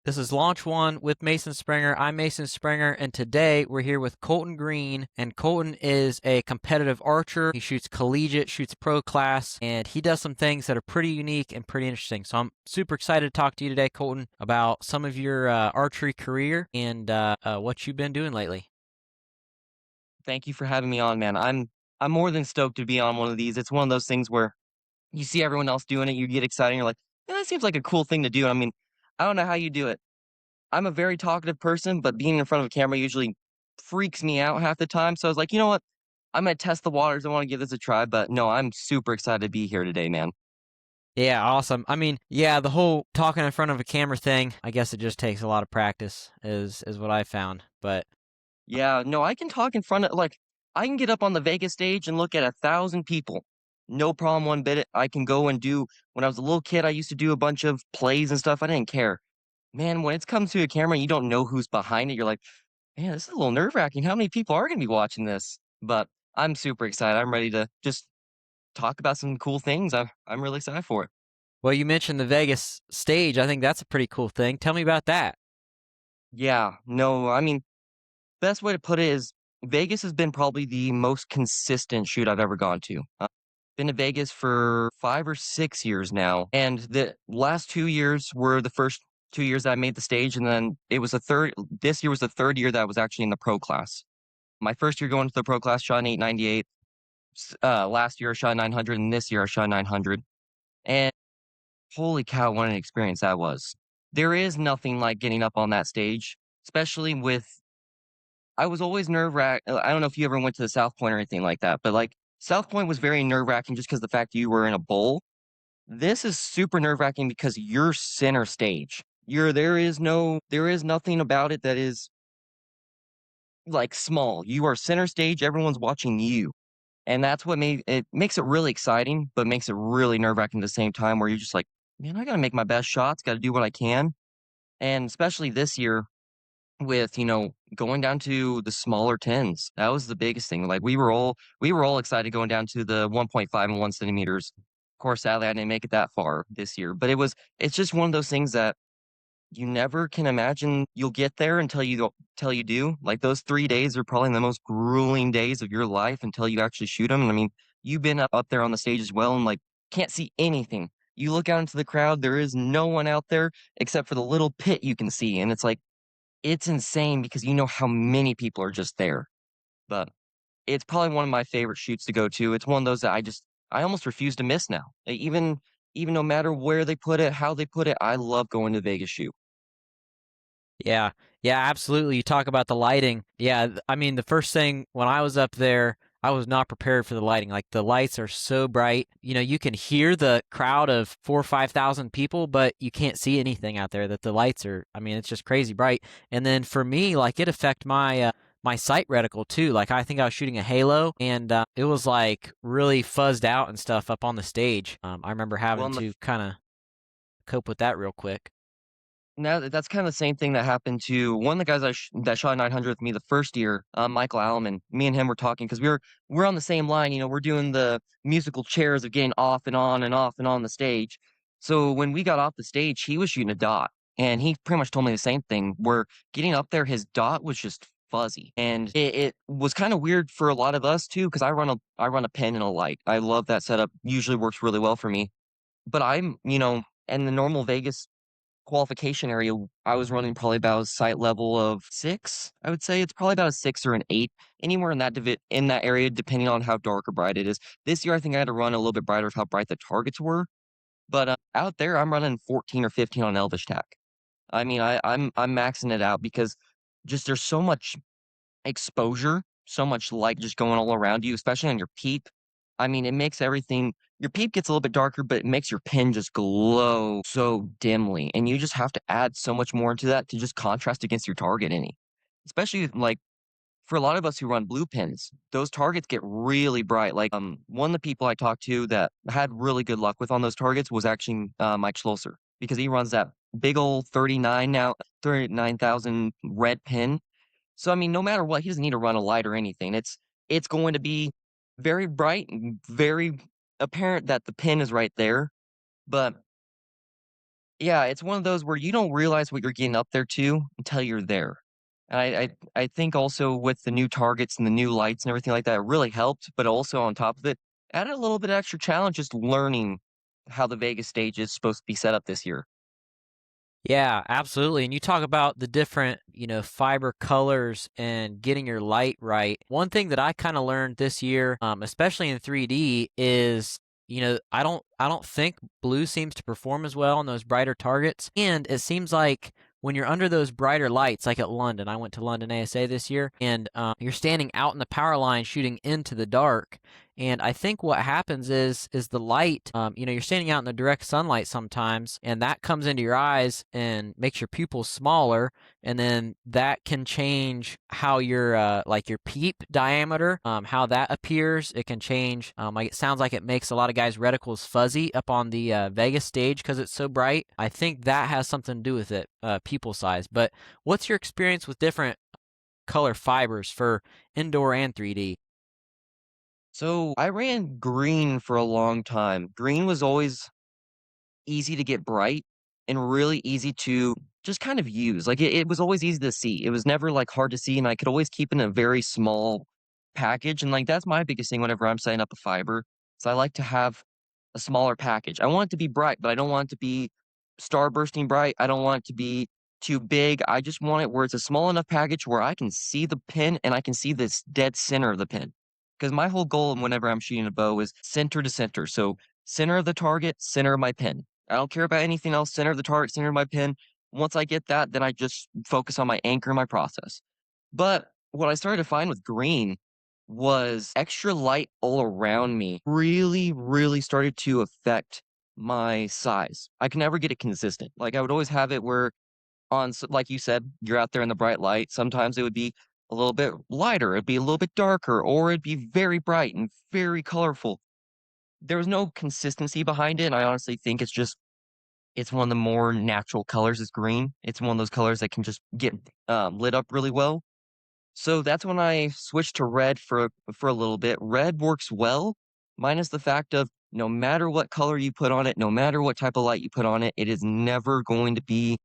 This is Launch One with Mason Springer. I'm Mason Springer, and today we're here with Colton Green. And Colton is a competitive archer. He shoots collegiate, shoots pro class, and he does some things that are pretty unique and pretty interesting. So I'm super excited to talk to you today, Colton, about some of your archery career and what you've been doing lately. Thank you for having me on, man. I'm more than stoked to be on one of these. It's one of those things where you see everyone else doing it, you get excited, and you're like, "Yeah, that seems like a cool thing to do." I mean, I don't know how you do it. I'm a very talkative person, but being in front of a camera usually freaks me out half the time. So I was like, you know what? I'm gonna test the waters. I want to give this a try. But no, I'm super excited to be here today, man. Yeah, awesome. I mean, yeah, the whole talking in front of a camera thing, I guess it just takes a lot of practice, is what I found. But Yeah, no, I can talk in front of I can get up on the Vegas stage and look at 1,000 people. No problem one bit. I can go and do when I was a little kid, I used to do a bunch of plays and stuff. I didn't care. Man, when it comes to a camera, you don't know who's behind it. You're like, man, this is a little nerve-wracking. How many people are gonna be watching this? But I'm super excited. I'm ready to just talk about some cool things. I'm really excited for it. well, you mentioned the Vegas stage. I think that's a pretty cool thing. Tell me about that. Yeah, no, I mean, best way to put it is Vegas has been probably the most consistent shoot I've ever gone to. Been to Vegas for 5 or 6 years now, and the last 2 years were the first 2 years that I made the stage, and then it was the 3rd this year was the 3rd year that I was actually in the pro class. My first year going to the pro class, shot an 898. Last year I shot 900, and this year I shot 900, and holy cow, what an experience that was. There is nothing like getting up on that stage, especially with I was always nerve-wracked. I don't know if you ever went to the South Point or anything like that, but, like, South Point was very nerve-wracking just because the fact you were in a bowl. This is super nerve-wracking because you're center stage. There is nothing about it that is, like, small. You are center stage, everyone's watching you, and that's what made it makes it really exciting, but makes it really nerve-wracking at the same time where you're just like, "Man, I gotta make my best shots, gotta do what I can." And especially this year with, going down to the smaller 10s, that was the biggest thing. Like, we were all excited going down to the 1.5 and 1 centimeters. Of course, sadly, I didn't make it that far this year, but it's just one of those things that you never can imagine you'll get there until you do. Like, those 3 days are probably the most grueling days of your life until you actually shoot them. And I mean, you've been up there on the stage as well and, like, can't see anything. You look out into the crowd, there is no one out there except for the little pit you can see, and it's like it's insane because you know how many people are just there, but it's probably one of my favorite shoots to go to. It's one of those that I almost refuse to miss now. Even no matter where they put it, how they put it, I love going to Vegas shoot. Yeah. Yeah, absolutely. You talk about the lighting. Yeah, I mean, the first thing when I was up there, I was not prepared for the lighting. Like the lights are so bright. You know, you can hear the crowd of 4 or 5 thousand people, but you can't see anything out there. That the lights are. I mean, it's just crazy bright. And then for me, like it affect my sight reticle too. Like I think I was shooting a halo, and it was like really fuzzed out and stuff up on the stage. I remember Well, having in the to kind of cope with that real quick. Now that's kinda the same thing that happened to one of the guys that shot 900 with me the first year, Michael Alleman. Me and him were talking because we're on the same line, we're doing the musical chairs of getting off and on and off and on the stage. So when we got off the stage, he was shooting a dot, and he pretty much told me the same thing, where getting up there, his dot was just fuzzy, and it was kinda weird for a lot of us too, because I run a pen and a light. I love that setup, usually works really well for me. But in the normal Vegas qualification area, I was running probably about a sight level of 6, I would say. It's probably about a 6 or an 8, anywhere in that area, depending on how dark or bright it is. This year, I think I had to run a little bit brighter with how bright the targets were, but, out there, I'm running 14 or 15 on Elvish Tack. I mean, I'm maxing it out because just there's so much exposure, so much light just going all around you, especially on your peep. I mean, it makes everything your peep gets a little bit darker, but it makes your pin just glow so dimly, and you just have to add so much more into that to just contrast against your target any. Especially, like, for a lot of us who run blue pins, those targets get really bright. Like, one of the people I talked to that had really good luck with on those targets was actually, Mike Schlosser, because he runs that big old 39,000 red pin. So, I mean, no matter what, he doesn't need to run a light or anything. It's going to be very bright and very apparent that the pin is right there, but Yeah, it's one of those where you don't realize what you're getting up there to until you're there. And I think also with the new targets and the new lights and everything like that, it really helped. But also on top of it, added a little bit of extra challenge just learning how the Vegas stage is supposed to be set up this year. Yeah, absolutely. And you talk about the different, fiber colors and getting your light right. One thing that I kind of learned this year, especially in 3D, is I don't think blue seems to perform as well on those brighter targets. And it seems like when you're under those brighter lights, like at London, I went to London ASA this year, and you're standing out in the power line shooting into the dark. And I think what happens is the light, you're standing out in the direct sunlight sometimes, and that comes into your eyes and makes your pupils smaller, and then that can change how your like your peep diameter, how that appears. It can change. Like it sounds like it makes a lot of guys' reticles fuzzy up on the Vegas stage because it's so bright. I think that has something to do with it, pupil size. But what's your experience with different color fibers for indoor and 3D? So I ran green for a long time. Green was always easy to get bright and really easy to just kind of use. Like it was always easy to see. It was never like hard to see, and I could always keep in a very small package. And like that's my biggest thing whenever I'm setting up a fiber. So I like to have a smaller package. I want it to be bright, but I don't want it to be starbursting bright. I don't want it to be too big. I just want it where it's a small enough package where I can see the pin and I can see this dead center of the pin. Because my whole goal whenever I'm shooting a bow is center to center. So center of the target, center of my pin. I don't care about anything else. Center of the target, center of my pin. Once I get that, then I just focus on my anchor and my process. But what I started to find with green was extra light all around me really, really started to affect my size. I can never get it consistent. Like I would always have it where like you said, you're out there in the bright light. Sometimes it would be a little bit lighter, it'd be a little bit darker, or it'd be very bright and very colorful. There was no consistency behind it. And I honestly think it's one of the more natural colors is green. It's one of those colors that can just get lit up really well. So that's when I switched to red for a little bit. Red works well, minus the fact of no matter what color you put on it, no matter what type of light you put on it, it is never going to be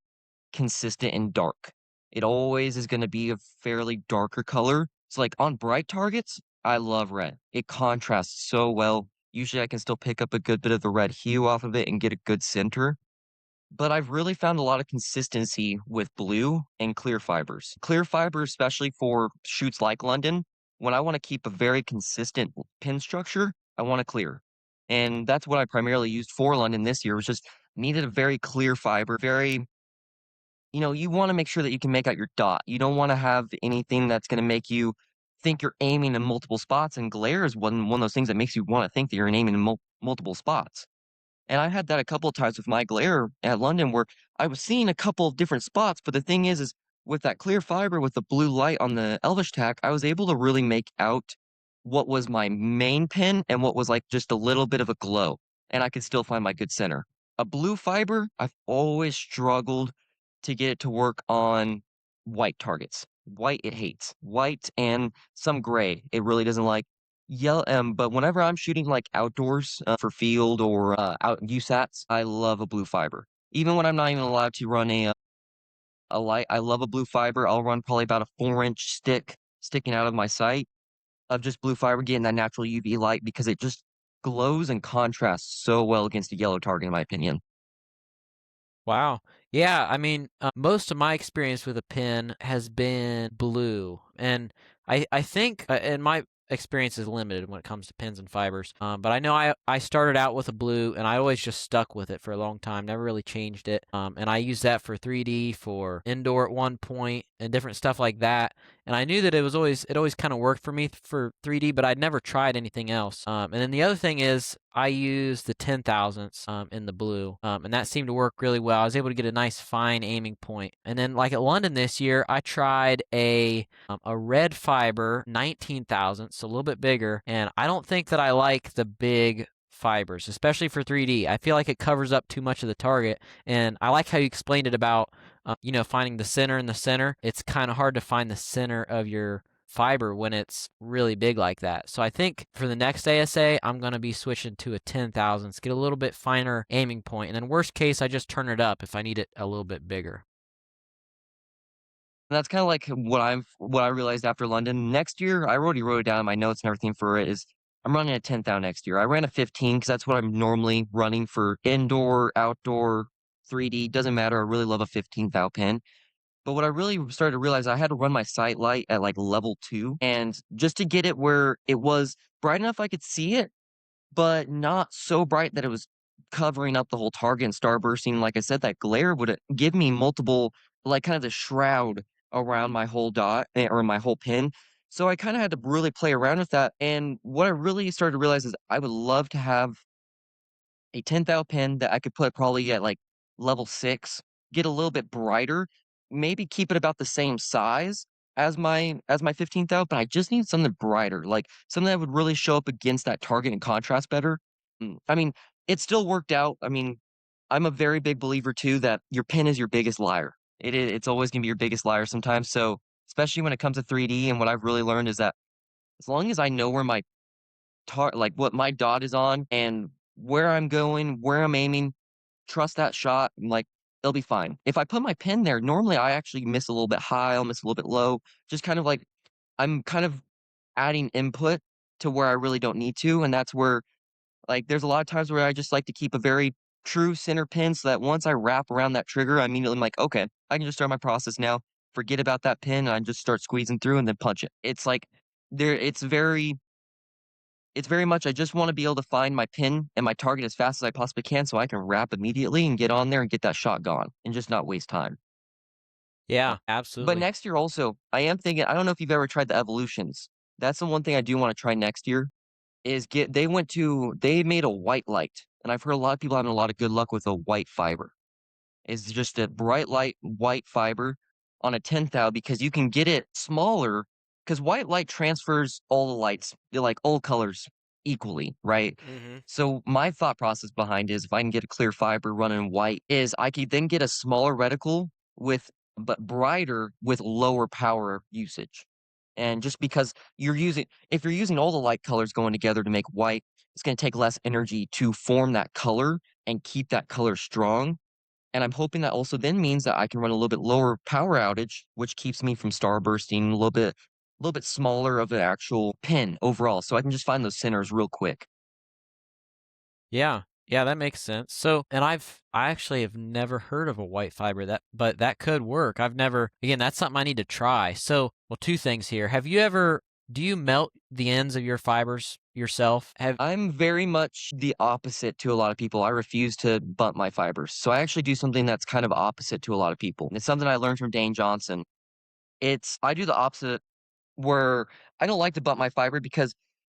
consistent and dark. It always is going to be a fairly darker color. So like on bright targets, I love red. It contrasts so well. Usually I can still pick up a good bit of the red hue off of it and get a good center. But I've really found a lot of consistency with blue and clear fibers. Clear fiber, especially for shoots like London, when I want to keep a very consistent pin structure, I want to clear. And that's what I primarily used for London this year, was just needed a very clear fiber, very, you want to make sure that you can make out your dot. You don't want to have anything that's going to make you think you're aiming in multiple spots. And glare is one of those things that makes you want to think that you're aiming in multiple spots. And I had that a couple of times with my glare at London where I was seeing a couple of different spots, but the thing is with that clear fiber with the blue light on the Elvish tack, I was able to really make out what was my main pin and what was like just a little bit of a glow, and I could still find my good center. A blue fiber, I've always struggled to get it to work on white targets. White it hates. White and some gray it really doesn't like. Yellow, but whenever I'm shooting like outdoors for field or out USATs, I love a blue fiber. Even when I'm not even allowed to run a light, I love a blue fiber. I'll run probably about a 4-inch stick sticking out of my sight of just blue fiber getting that natural UV light because it just glows and contrasts so well against a yellow target, in my opinion. Wow. Yeah, I mean, most of my experience with a pen has been blue, and I think, and my experience is limited when it comes to pens and fibers. But I know I started out with a blue, and I always just stuck with it for a long time, never really changed it. And I used that for 3D, for indoor at one point, and different stuff like that. And I knew that it always kind of worked for me for 3D, but I'd never tried anything else. And then the other thing is I used the 10,000ths in the blue, and that seemed to work really well. I was able to get a nice fine aiming point. And then like at London this year, I tried a red fiber 19,000ths, so a little bit bigger, and I don't think that I like the big fibers, especially for 3D. I feel like it covers up too much of the target, and I like how you explained it about finding the center in the center. It's kind of hard to find the center of your fiber when it's really big like that. So I think for the next ASA, I'm going to be switching to a 10 thousandths, get a little bit finer aiming point, and then worst case, I just turn it up if I need it a little bit bigger. And that's kinda like what I realized after London. Next year, I already wrote it down in my notes and everything for it is I'm running a 10 thou next year. I ran a 15 because that's what I'm normally running for indoor, outdoor, 3D, doesn't matter. I really love a 15 thou pin. But what I really started to realize, I had to run my sight light at, like, level 2, and just to get it where it was bright enough I could see it, but not so bright that it was covering up the whole target and starbursting. Like I said, that glare would give me multiple, like, kind of the shroud around my whole dot or my whole pin. So I kind of had to really play around with that. And what I really started to realize is I would love to have a 10 thou pin that I could put probably at like level 6, get a little bit brighter, maybe keep it about the same size as my 15 thou, but I just need something brighter, like something that would really show up against that target and contrast better. I mean, it still worked out. I mean, I'm a very big believer too that your pin is your biggest liar. It's always gonna be your biggest liar sometimes. So especially when it comes to 3D, and what I've really learned is that as long as I know where my like what my dot is on and where I'm going, where I'm aiming, trust that shot, and like it'll be fine. If I put my pin there, normally I actually miss a little bit high, I'll miss a little bit low. Just kind of like I'm kind of adding input to where I really don't need to. And that's where like there's a lot of times where I just like to keep a very true center pin so that once I wrap around that trigger, I immediately am like, okay, I can just start my process now. Forget about that pin and I just start squeezing through and then punch it. It's like there it's very much I just wanna be able to find my pin and my target as fast as I possibly can so I can wrap immediately and get on there and get that shot gone and just not waste time. Yeah, But absolutely. next year also, I am thinking I don't know if you've ever tried the evolutions. That's the one thing I do wanna try next year is get they made a white light, and I've heard a lot of people having a lot of good luck with a white fiber. Is just a bright light white fiber on a 10 thou because you can get it smaller because white light transfers all the lights, they're like all colors equally, right? Mhm. So my thought process behind is if I can get a clear fiber running white, is I could then get a smaller reticle with but brighter with lower power usage. And just because if you're using all the light colors going together to make white, it's going to take less energy to form that color and keep that color strong, and I'm hoping that also then means that I can run a little bit lower power outage, which keeps me from starbursting a little bit smaller of an actual pin overall, so I can just find those centers real quick. Yeah. Yeah, that makes sense. So, and I actually have never heard of a white fiber but that could work. I've never, again, that's something I need to try. So, well, two things here. Do you melt the ends of your fibers yourself? I'm very much the opposite to a lot of people. I refuse to bump my fibers. So I actually do something that's kind of opposite to a lot of people. It's something I learned from Dane Johnson. I do the opposite where I don't like to bump my fiber because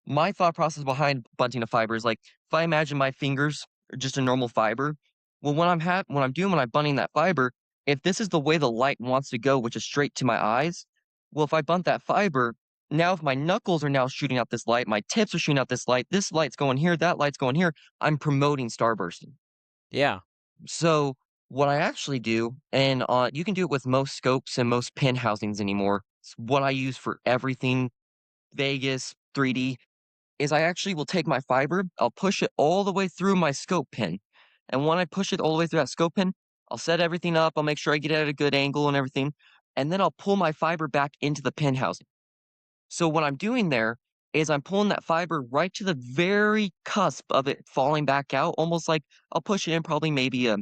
my thought process behind bunting a fiber is like if I imagine my fingers are just a normal fiber, well when I'm bunting that fiber, if this is the way the light wants to go, which is straight to my eyes, well if I bunt that fiber, now if my knuckles are now shooting out this light, my tips are shooting out this light's going here, that light's going here, I'm promoting starbursting. Yeah. So what I actually do, and you can do it with most scopes and most pin housings anymore. It's what I use for everything Vegas, 3D, is I actually will take my fiber, I'll push it all the way through my scope pin. And when I push it all the way through that scope pin, I'll set everything up, I'll make sure I get it at a good angle and everything. And then I'll pull my fiber back into the pin housing. So what I'm doing there is I'm pulling that fiber right to the very cusp of it falling back out, almost like I'll push it in probably maybe a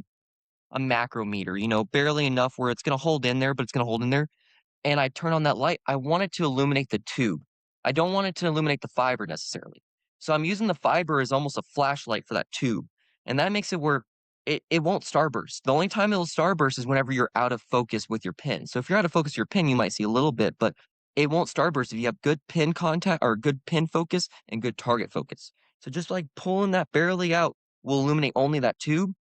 macrometer, barely enough where it's gonna hold in there, but it's gonna hold in there, and I turn on that light, I want it to illuminate the tube. I don't want it to illuminate the fiber necessarily. So I'm using the fiber as almost a flashlight for that tube. And that makes it where it won't starburst. The only time it'll starburst is whenever you're out of focus with your pin. So if you're out of focus with your pin, you might see a little bit, but it won't starburst if you have good pin contact or good pin focus and good target focus. So just like pulling that barely out will illuminate only that tube.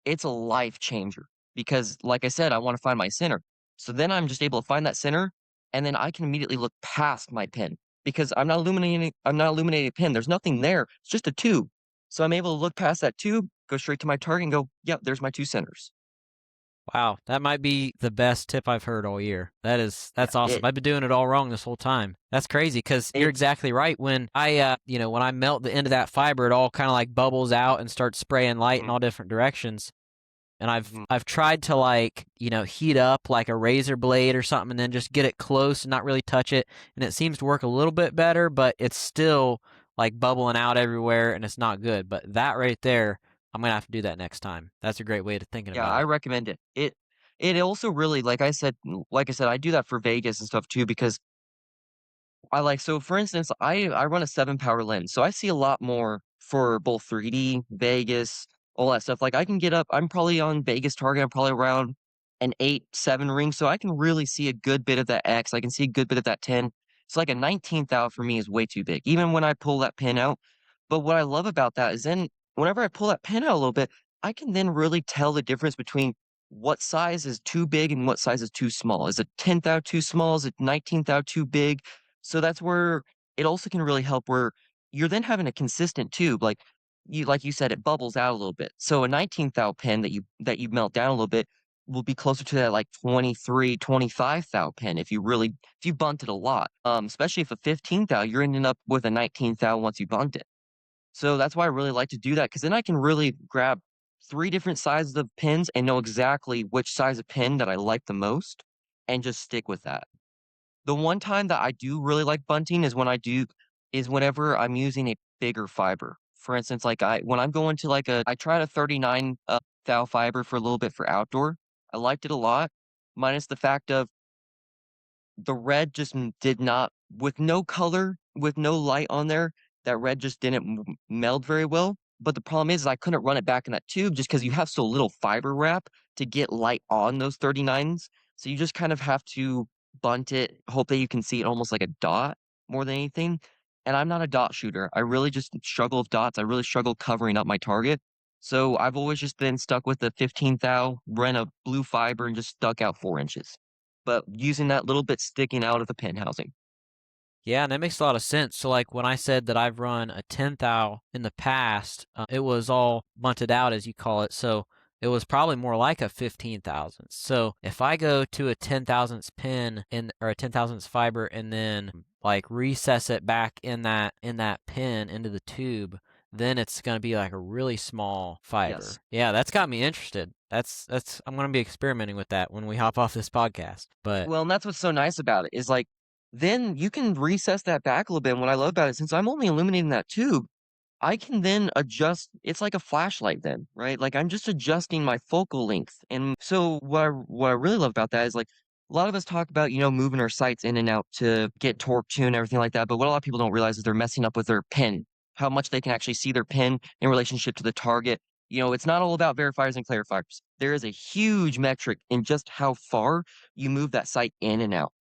It's a life changer because, like I said, I wanna find my center. So then I'm just able to find that center, and then I can immediately look past my pin because I'm not illuminating a pin. There's nothing there. It's just a tube. So I'm able to look past that tube, go straight to my target and go, "Yep, there's my 2 centers." Wow, that might be the best tip I've heard all year. Yeah, That's awesome. I've been doing it all wrong this whole time. That's crazy because you're it's exactly right. When when I melt the end of that fiber, it all kind of like bubbles out and starts spraying light in mhm, all different directions. And I've mhm. I've tried to like, heat up like a razor blade or something and then just get it close and not really touch it. And it seems to work a little bit better, but it's still like bubbling out everywhere and it's not good. But that right there, I'm gonna have to do that next time. That's a great way of thinking Yeah, about I it. recommend it. It also really, like I said, I do that for Vegas and stuff too because so for instance, I run a 7 power lens, so I see a lot more for both 3D, Vegas, all that stuff. Like I can get up, I'm probably on Vegas target, I'm probably around an 8, 7 ring, so I can really see a good bit of that X. I can see a good bit of that 10. It's like a 19th out for me is way too big, even when I pull that pin out. But what I love about that is then whenever I pull that pin out a little bit, I can then really tell the difference between what size is too big and what size is too small. Is a 10th out too small? Is it 19th out too big? So that's where it also can really help where you're then having a consistent tube, like you said, it bubbles out a little bit. So a 19th thou pen that you melt down a little bit will be closer to that like 23, 25 thou pen if you bunt it a lot. Especially if a 15th thou, you're ending up with a 19th thou once you bunt it. So that's why I really like to do that because then I can really grab 3 different sizes of pins and know exactly which size of pin that I like the most and just stick with that. The one time that I do really like bunting is whenever I'm using a bigger fiber. For instance, like when I'm going to I tried a 39 thou fiber for a little bit for outdoor. I liked it a lot, minus the fact of the red just did not with no color, with no light on there, that red just didn't meld very well. But the problem is I couldn't run it back in that tube just because you have so little fiber wrap to get light on those 39s. So you just kind of have to bunt it, hope that you can see it almost like a dot more than anything. And I'm not a dot shooter. I really just struggle with dots. I really struggle covering up my target. So I've always just been stuck with the 15 thou, ran a blue fiber and just stuck out 4 inches but using that little bit sticking out of the pin housing. Yeah, and that makes a lot of sense. So, like when I said that I've run a 10 thou in the past, it was all bunted out, as you call it. So it was probably more like a 15 thousandths. So if I go to a 10 thousandths pin or a 10 thousandths fiber and then like recess it back in that pin into the tube, then it's going to be like a really small Yes. fiber. Yeah, that's got me interested. That's I'm going to be experimenting with that when we hop off this podcast. But Well, and that's what's so nice about it is like then you can recess that back a little bit. And what I love about it, since I'm only illuminating that tube, I can then adjust it's like a flashlight then, right? Like I'm just adjusting my focal length. And so what I really love about that is like a lot of us talk about, moving our sights in and out to get torque tune and everything like that. But what a lot of people don't realize is they're messing up with their pin, how much they can actually see their pin in relationship to the target. It's not all about verifiers and clarifiers. There is a huge metric in just how far you move that sight in and out.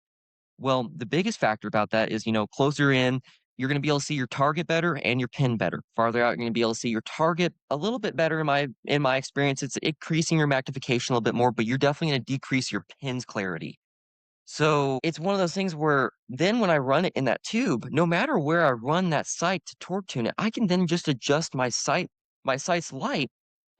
Well, the biggest factor about that is, closer in, you're going to be able to see your target better and your pin better. Farther out, you're going to be able to see your target a little bit better. In my experience, it's increasing your magnification a little bit more, but you're definitely going to decrease your pin's clarity. So it's one of those things where then when I run it in that tube, no matter where I run that sight to torque tune it, I can then just adjust my sight's light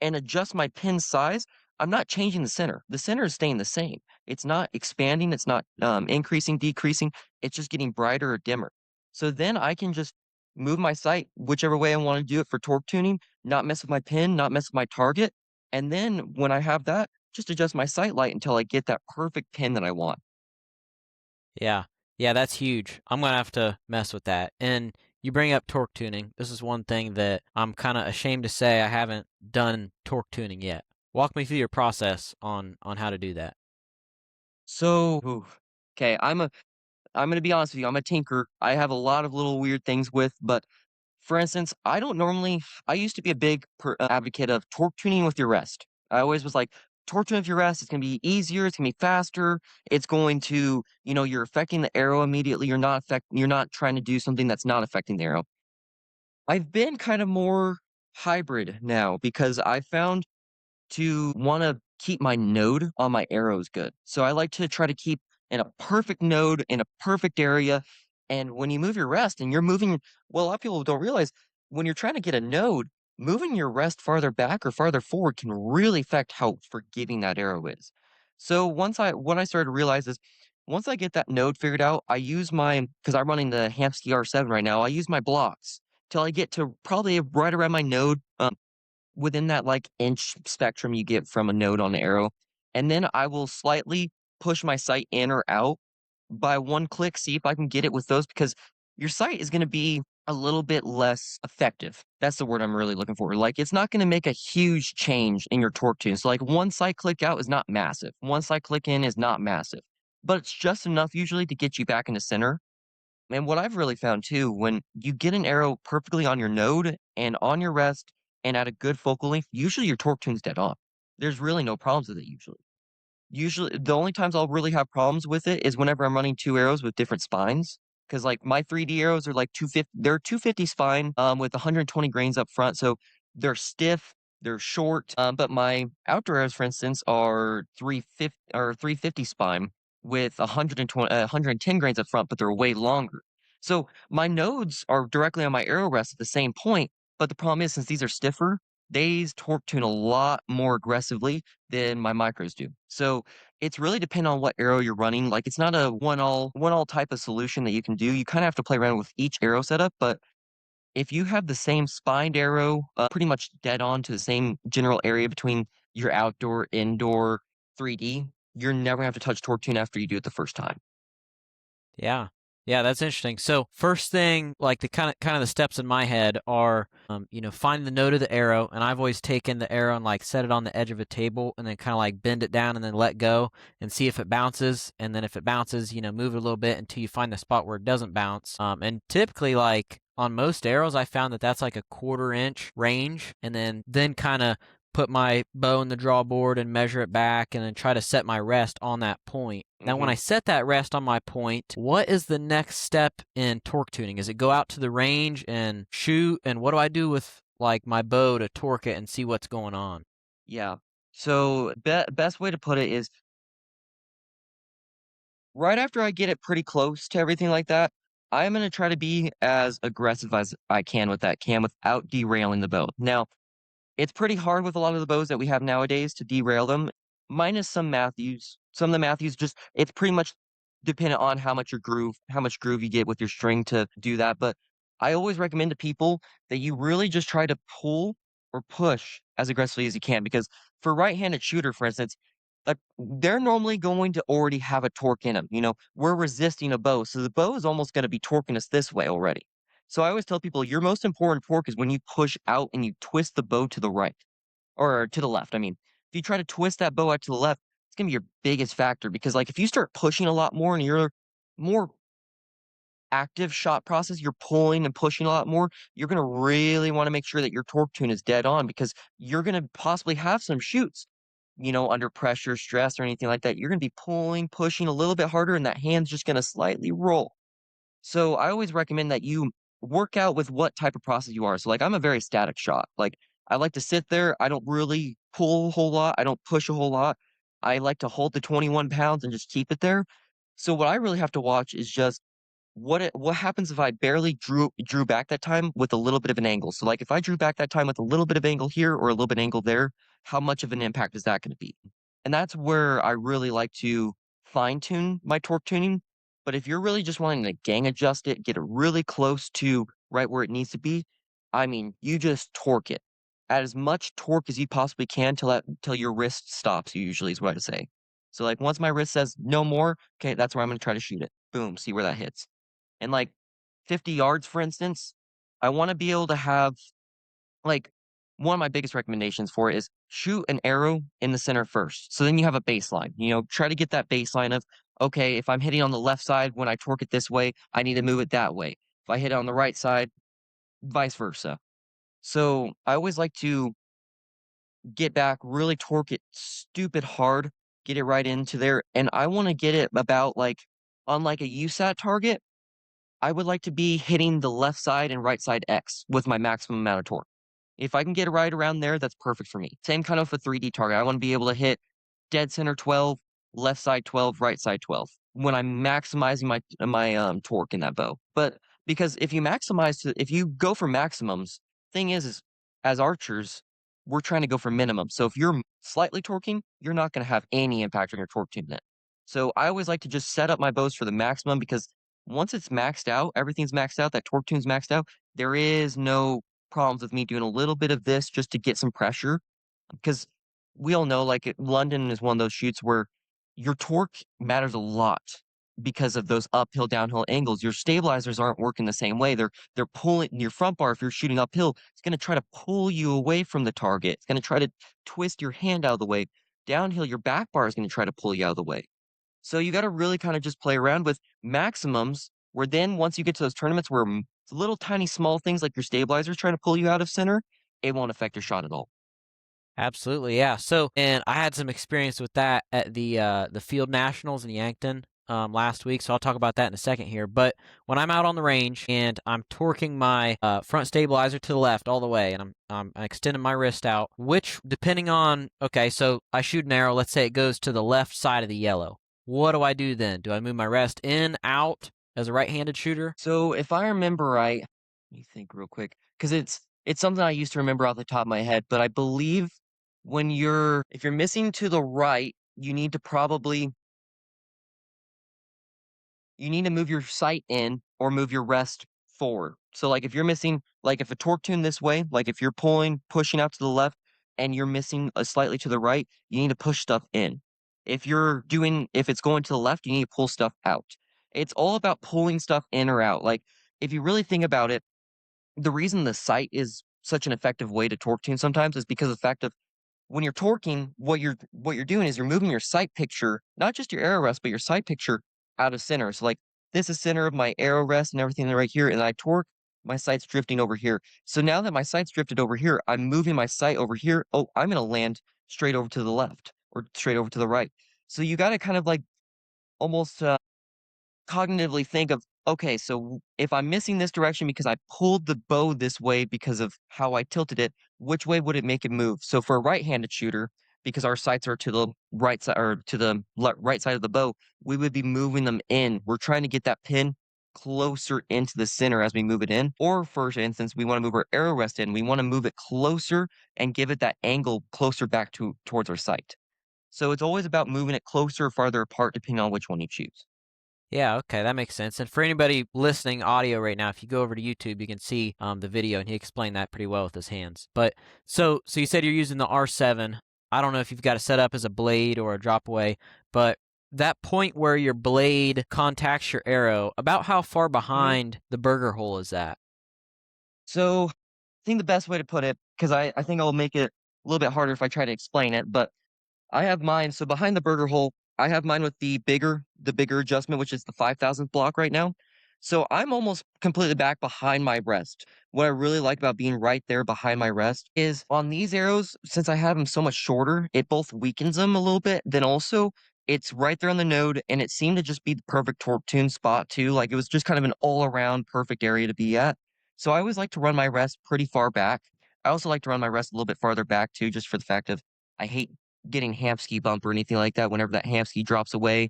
and adjust my pin size. I'm not changing the center. The center is staying the same. It's not expanding. It's not increasing, decreasing. It's just getting brighter or dimmer. So then I can just move my sight whichever way I want to do it for torque tuning, not mess with my pin, not mess with my target. And then when I have that, just adjust my sight light until I get that perfect pin that I want. yeah. Yeah, that's huge. I'm gonna have to mess with that. And you bring up torque tuning. This is one thing that I'm kind of ashamed to say I haven't done torque tuning yet. Walk me through your process on how to do that. So, okay, I'm gonna be honest with you. I'm a tinker. I have a lot of little weird things but for instance, I don't normally. I used to be a big advocate of torque tuning with your rest. I always was like, torque tuning with your rest. It's gonna be easier. It's gonna be faster. It's going to, you're affecting the arrow immediately. You're not trying to do something that's not affecting the arrow. I've been kind of more hybrid now because I found to wanna keep my node on my arrows good. So I like to try to keep in a perfect node in a perfect area, and when you move your rest and you're moving well, a lot of people don't realize when you're trying to get a node, moving your rest farther back or farther forward can really affect how forgiving that arrow is. So what I started to realize is once I get that node figured out, I use because I'm running the Hamsky R7 right now, I use my blocks till I get to probably right around my node, within that like inch spectrum you get from a node on the arrow. And then I will slightly push my sight in or out by one click, see if I can get it with those because your sight is going to be a little bit less effective. That's the word I'm really looking for. Like it's not going to make a huge change in your torque tune. So like one sight click out is not massive. One sight click in is not massive, but it's just enough usually to get you back into center. And what I've really found too, when you get an arrow perfectly on your node and on your rest and at a good focal length, usually your torque tune's dead on. There's really no problems with it usually. Usually, the only times I'll really have problems with it is whenever I'm running 2 arrows with different spines. Because like, my 3D arrows are like 250 they're 250 spine, with 120 grains up front, so they're stiff, they're short, but my outdoor arrows, for instance, are 350 spine with 110 grains up front, but they're way longer. So, my nodes are directly on my arrow rest at the same point, but the problem is since these are stiffer, they torque tune a lot more aggressively than my micros do. So it's really dependent on what arrow you're running. Like it's not a one all type of solution that you can do. You kind of have to play around with each arrow setup. But if you have the same spined arrow, pretty much dead on to the same general area between your outdoor, indoor, 3D, you're never gonna have to touch torque tune after you do it the first time. Yeah. Yeah, that's interesting. So first thing, like the kind of the steps in my head are, find the node of the arrow, and I've always taken the arrow and like set it on the edge of a table, and then kind of like bend it down and then let go and see if it bounces, and then if it bounces, move it a little bit until you find the spot where it doesn't bounce. And typically, like on most arrows, I found that that's like a 1/4 inch range, and then kind of put my bow in the draw board and measure it back and then try to set my rest on that point. Now, when Hmm. I set that rest on my point, what is the next step in torque tuning? Is it go out to the range and shoot? And what do I do with like my bow to torque it and see what's going on? Yeah. So best way to put it is right after I get it pretty close to everything like that, I'm gonna try to be as aggressive as I can with that cam without derailing the bow. Now, it's pretty hard with a lot of the bows that we have nowadays to derail them, minus some Matthews. Some of the Matthews just it's pretty much dependent on how much groove you get with your string to do that, but I always recommend to people that you really just try to pull or push as aggressively as you can because for right-handed shooter, for instance, like they're normally going to already have a torque in them. We're resisting a bow, so the bow is almost going to be torquing us this way already. So I always tell people your most important torque is when you push out and you twist the bow to the right or to the left. I mean, if you try to twist that bow out to the left, it's gonna be your biggest factor because like if you start pushing a lot more and you're more active shot process, you're pulling and pushing a lot more, you're gonna really want to make sure that your torque tune is dead on because you're gonna possibly have some shoots, under pressure, stress, or anything like that. You're gonna be pulling, pushing a little bit harder, and that hand's just gonna slightly roll. So I always recommend that you work out with what type of process you are. So like I'm a very static shot. Like I like to sit there. I don't really pull a whole lot. I don't push a whole lot. I like to hold the 21 pounds and just keep it there. So what I really have to watch is just what happens if I barely drew back that time with a little bit of an angle. So like if I drew back that time with a little bit of angle here or a little bit of angle there, how much of an impact is that going to be? And that's where I really like to fine tune my torque tuning. But if you're really just wanting to gang adjust it, get it really close to right where it needs to be, I mean, you just torque it. Add as much torque as you possibly can till your wrist stops, usually is what I say. So like once my wrist says no more, okay, that's where I'm gonna try to shoot it. Boom, see where that hits. And like 50 yards, for instance, I want to be able to have like, one of my biggest recommendations for it is shoot an arrow in the center first. So then you have a baseline. Try to get that baseline of, okay, if I'm hitting on the left side, when I torque it this way, I need to move it that way. If I hit it on the right side, vice versa. So I always like to get back, really torque it stupid hard, get it right into there. And I want to get it about like on like a USAT target. I would like to be hitting the left side and right side X with my maximum amount of torque. If I can get it right around there, that's perfect for me. Same kind of a 3D target. I want to be able to hit dead center 12, left side 12, right side 12 when I'm maximizing my torque in that bow. But because if you go for maximums, thing is as archers, we're trying to go for minimum. So if you're slightly torquing, you're not going to have any impact on your torque tune then. So I always like to just set up my bows for the maximum because once it's maxed out, everything's maxed out, that torque tune's maxed out, there is no problems with me doing a little bit of this just to get some pressure. Because we all know, like, London is one of those shoots where your torque matters a lot because of those uphill, downhill angles. Your stabilizers aren't working the same way. They're pulling your front bar. If you're shooting uphill, it's going to try to pull you away from the target. It's going to try to twist your hand out of the way. Downhill, your back bar is going to try to pull you out of the way. So you got to really kind of just play around with maximums. Where then once you get to those tournaments where little tiny small things like your stabilizers trying to pull you out of center, it won't affect your shot at all. Absolutely, yeah. So, and I had some experience with that at the Field Nationals in Yankton last week. So I'll talk about that in a second here. But when I'm out on the range and I'm torquing my front stabilizer to the left all the way, and I'm extending my wrist out, which depending on okay, so I shoot an arrow. Let's say it goes to the left side of the yellow. What do I do then? Do I move my wrist in, out as a right-handed shooter? So if I remember right, let me think real quick, because it's something I used to remember off the top of my head, but I believe if you're missing to the right, you need to move your sight in or move your rest forward. So like if you're missing, like if a torque tune this way, like if you're pushing out to the left and you're missing a slightly to the right, you need to push stuff in. If it's going to the left, you need to pull stuff out. It's all about pulling stuff in or out. Like if you really think about it, the reason the sight is such an effective way to torque tune sometimes is because of the fact of when you're torquing, what you're doing is you're moving your sight picture, not just your arrow rest, but your sight picture out of center. So like this is center of my arrow rest and everything right here, and I torque, my sight's drifting over here. So now that my sight's drifted over here, I'm moving my sight over here. Oh, I'm gonna land straight over to the left or straight over to the right. So you gotta kind of like almost cognitively think of, okay, so if I'm missing this direction because I pulled the bow this way because of how I tilted it, which way would it make it move? So for a right-handed shooter, because our sights are to the right side or to the right side of the bow, we would be moving them in. We're trying to get that pin closer into the center as we move it in. Or for instance, we want to move our arrow rest in. We want to move it closer and give it that angle closer back towards our sight. So it's always about moving it closer or farther apart depending on which one you choose. Yeah, okay, that makes sense. And for anybody listening audio right now, if you go over to YouTube, you can see the video, and he explained that pretty well with his hands. But so you said you're using the R7. I don't know if you've got it set up as a blade or a drop away, but that point where your blade contacts your arrow, about how far behind the burger hole is that? So, I think the best way to put it, because I think I'll make it a little bit harder if I try to explain it, but I have mine. So behind the burger hole, I have mine with the bigger adjustment, which is the 5,000th block right now. So I'm almost completely back behind my rest. What I really like about being right there behind my rest is on these arrows, since I have them so much shorter, it both weakens them a little bit. Then also, it's right there on the node, and it seemed to just be the perfect torque tune spot too. Like it was just kind of an all around perfect area to be at. So I always like to run my rest pretty far back. I also like to run my rest a little bit farther back too, just for the fact of I hate getting hamski bump or anything like that whenever that hamski drops away.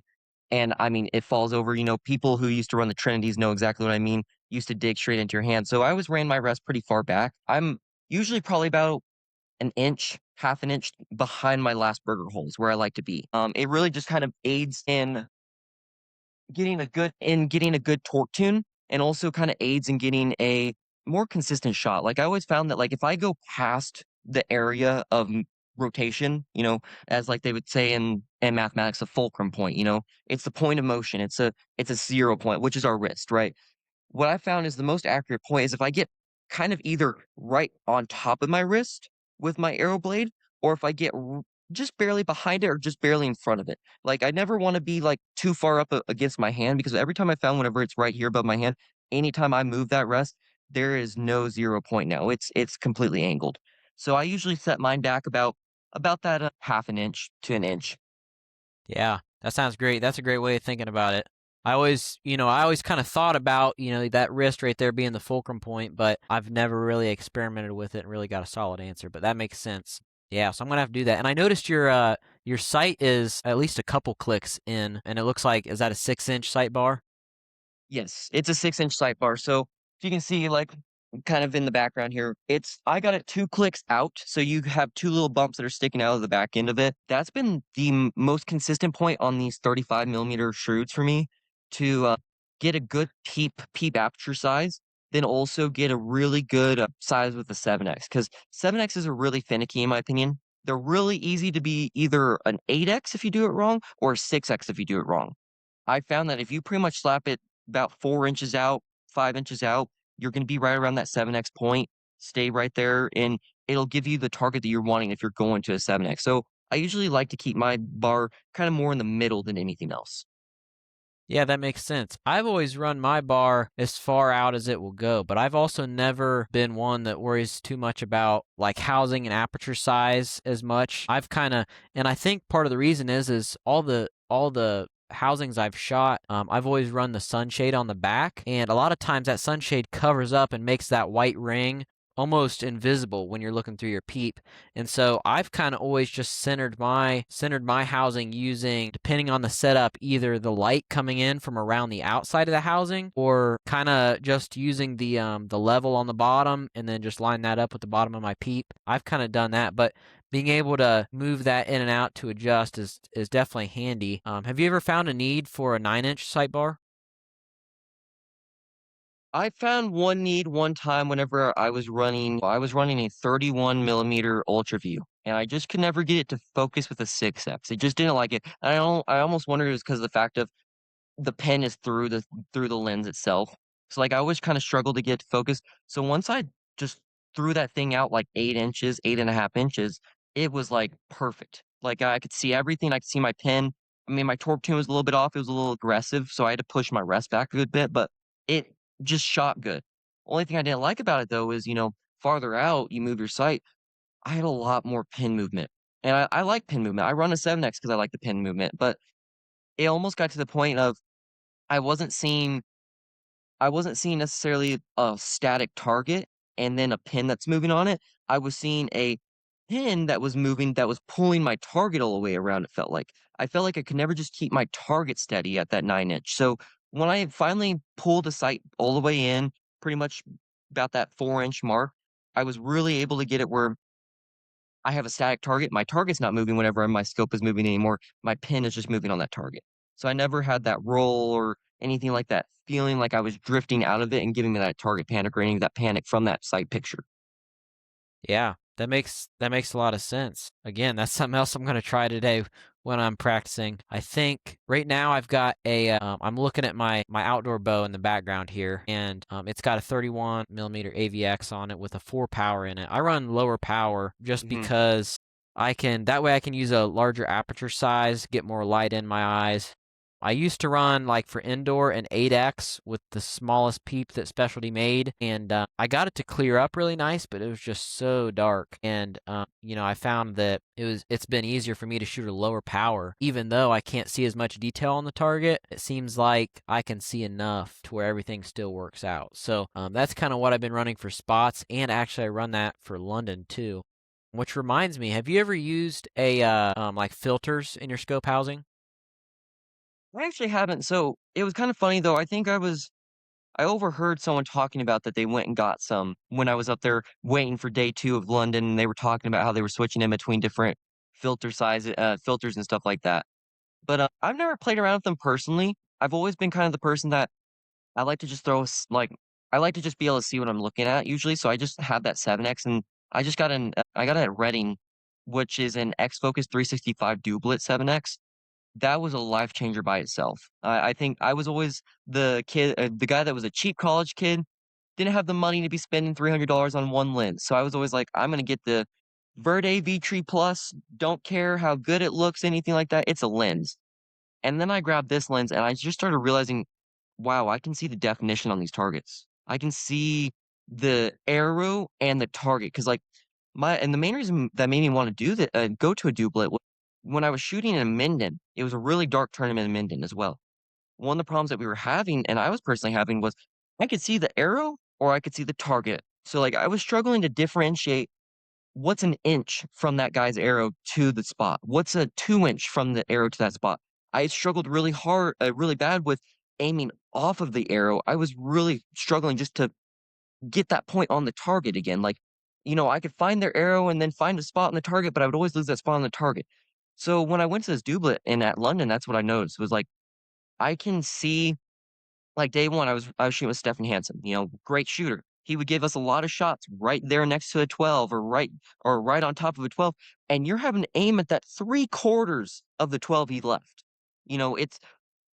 And I mean, it falls over. People who used to run the Trinities know exactly what I mean. Used to dig straight into your hand. So I always ran my rest pretty far back. I'm usually probably about an inch, half an inch behind my last burger holes where I like to be. It really just kind of aids in getting a good torque tune and also kind of aids in getting a more consistent shot. Like I always found that like if I go past the area of rotation, as like they would say in mathematics, a fulcrum point, it's the point of motion. It's a 0 point, which is our wrist, right? What I found is the most accurate point is if I get kind of either right on top of my wrist with my arrow blade, or if I get just barely behind it or just barely in front of it. Like I never want to be like too far up against my hand because every time I found whenever it's right here above my hand, anytime I move that rest, there is no 0 point now. It's completely angled. So I usually set mine back about that half an inch to an inch. Yeah, that sounds great. That's a great way of thinking about it. I always kind of thought about, that wrist right there being the fulcrum point, but I've never really experimented with it and really got a solid answer, but that makes sense. Yeah, so I'm gonna have to do that. And I noticed your sight is at least a couple clicks in, and it looks like is that a 6-inch sight bar? Yes, it's a 6-inch sight bar. So if you can see, like kind of in the background here. I got it 2 clicks out, so you have 2 little bumps that are sticking out of the back end of it. That's been the most consistent point on these 35 millimeter shoots for me to, get a good peep aperture size, then also get a really good, size with the 7x because 7x's are really finicky in my opinion. They're really easy to be either an 8x if you do it wrong or a 6x if you do it wrong. I found that if you pretty much slap it about 4 inches out, 5 inches out, you're gonna be right around that 7x point, stay right there, and it'll give you the target that you're wanting if you're going to a 7x. So, I usually like to keep my bar kinda more in the middle than anything else. Yeah, that makes sense. I've always run my bar as far out as it will go, but I've also never been one that worries too much about like housing and aperture size as much. I've kind of, and I think part of the reason is all the housings I've shot, I've always run the sunshade on the back, and a lot of times that sunshade covers up and makes that white ring almost invisible when you're looking through your peep. And so I've kind of always just centered my housing using, depending on the setup, either the light coming in from around the outside of the housing or kind of just using the level on the bottom and then just line that up with the bottom of my peep. I've kind of done that, but being able to move that in and out to adjust is definitely handy. Have you ever found a need for a 9-inch sight bar? I found one need one time whenever I was running a 31 millimeter ultra view, and I just could never get it to focus with a 6x. It just didn't like it. I almost wondered it was because of the fact of the pen is through the lens itself. So, like, I always kinda struggled to get focus. So once I just threw that thing out like 8 inches, 8.5 inches, it was, like, perfect. Like, I could see everything, I could see my pen. I mean, my torque tune was a little bit off, it was a little aggressive, so I had to push my rest back a good bit, but it just shot good. Only thing I didn't like about it, though, is, farther out you move your sight, I had a lot more pin movement, and I like pin movement. I run a 7x because I like the pin movement, but it almost got to the point of I wasn't seeing I wasn't seeing necessarily a static target and then a pin that's moving on it. I was seeing a pin that was moving that was pulling my target all the way around, it felt like. I felt like I could never just keep my target steady at that 9 inch. So when I finally pulled the sight all the way in, pretty much about that 4 inch mark, I was really able to get it where I have a static target. My target's not moving whenever my scope is moving anymore. My pin is just moving on that target. So I never had that roll or anything like that, feeling like I was drifting out of it and giving me that target panic or any of that panic from that sight picture. Yeah, that makes a lot of sense. Again, that's something else I'm gonna try today when I'm practicing. I think right now I've got I'm looking at my outdoor bow in the background here, and it's got a 31 millimeter AVX on it with a 4 power in it. I run lower power just Mhm. because that way I can use a larger aperture size, get more light in my eyes. I used to run like for indoor an 8x with the smallest peep that Specialty made, and I got it to clear up really nice, but it was just so dark. And I found that it's been easier for me to shoot a lower power, even though I can't see as much detail on the target. It seems like I can see enough to where everything still works out. So that's kind of what I've been running for spots, and actually I run that for London too. Which reminds me, have you ever used a like filters in your scope housing? I actually haven't. So it was kind of funny though. I overheard someone talking about that they went and got some when I was up there waiting for day two of London, and they were talking about how they were switching in between different filters and stuff like that. But I've never played around with them personally. I've always been kind of the person that I like to just I like to just be able to see what I'm looking at usually, so I just have that 7x, and I got it at Reading, which is an X-Focus 365 doublet 7x. That was a life changer by itself. I think I was always the guy that was a cheap college kid, didn't have the money to be spending $300 on one lens, so I was always like, "I'm gonna get the Verde V-Tree Plus, don't care how good it looks, anything like that, it's a lens." And then I grabbed this lens and I just started realizing, wow, I can see the definition on these targets. I can see the arrow and the target because, like, the main reason that made me want to go to a doublet was when I was shooting in Minden. It was a really dark tournament in Minden as well. One of the problems that we were having, and I was personally having, was I could see the arrow or I could see the target. So, like, I was struggling to differentiate what's an inch from that guy's arrow to the spot? What's a 2 inch from the arrow to that spot? I struggled really bad with aiming off of the arrow. I was really struggling just to get that point on the target again. Like, I could find their arrow and then find a spot on the target, but I would always lose that spot on the target. So when I went to this doublet and at London, that's what I noticed was like I can see like day one, I was shooting with Stefan Hansen, great shooter. He would give us a lot of shots right there next to a 12 or right on top of a 12. And you're having to aim at that 3/4 of the 12 he left. It's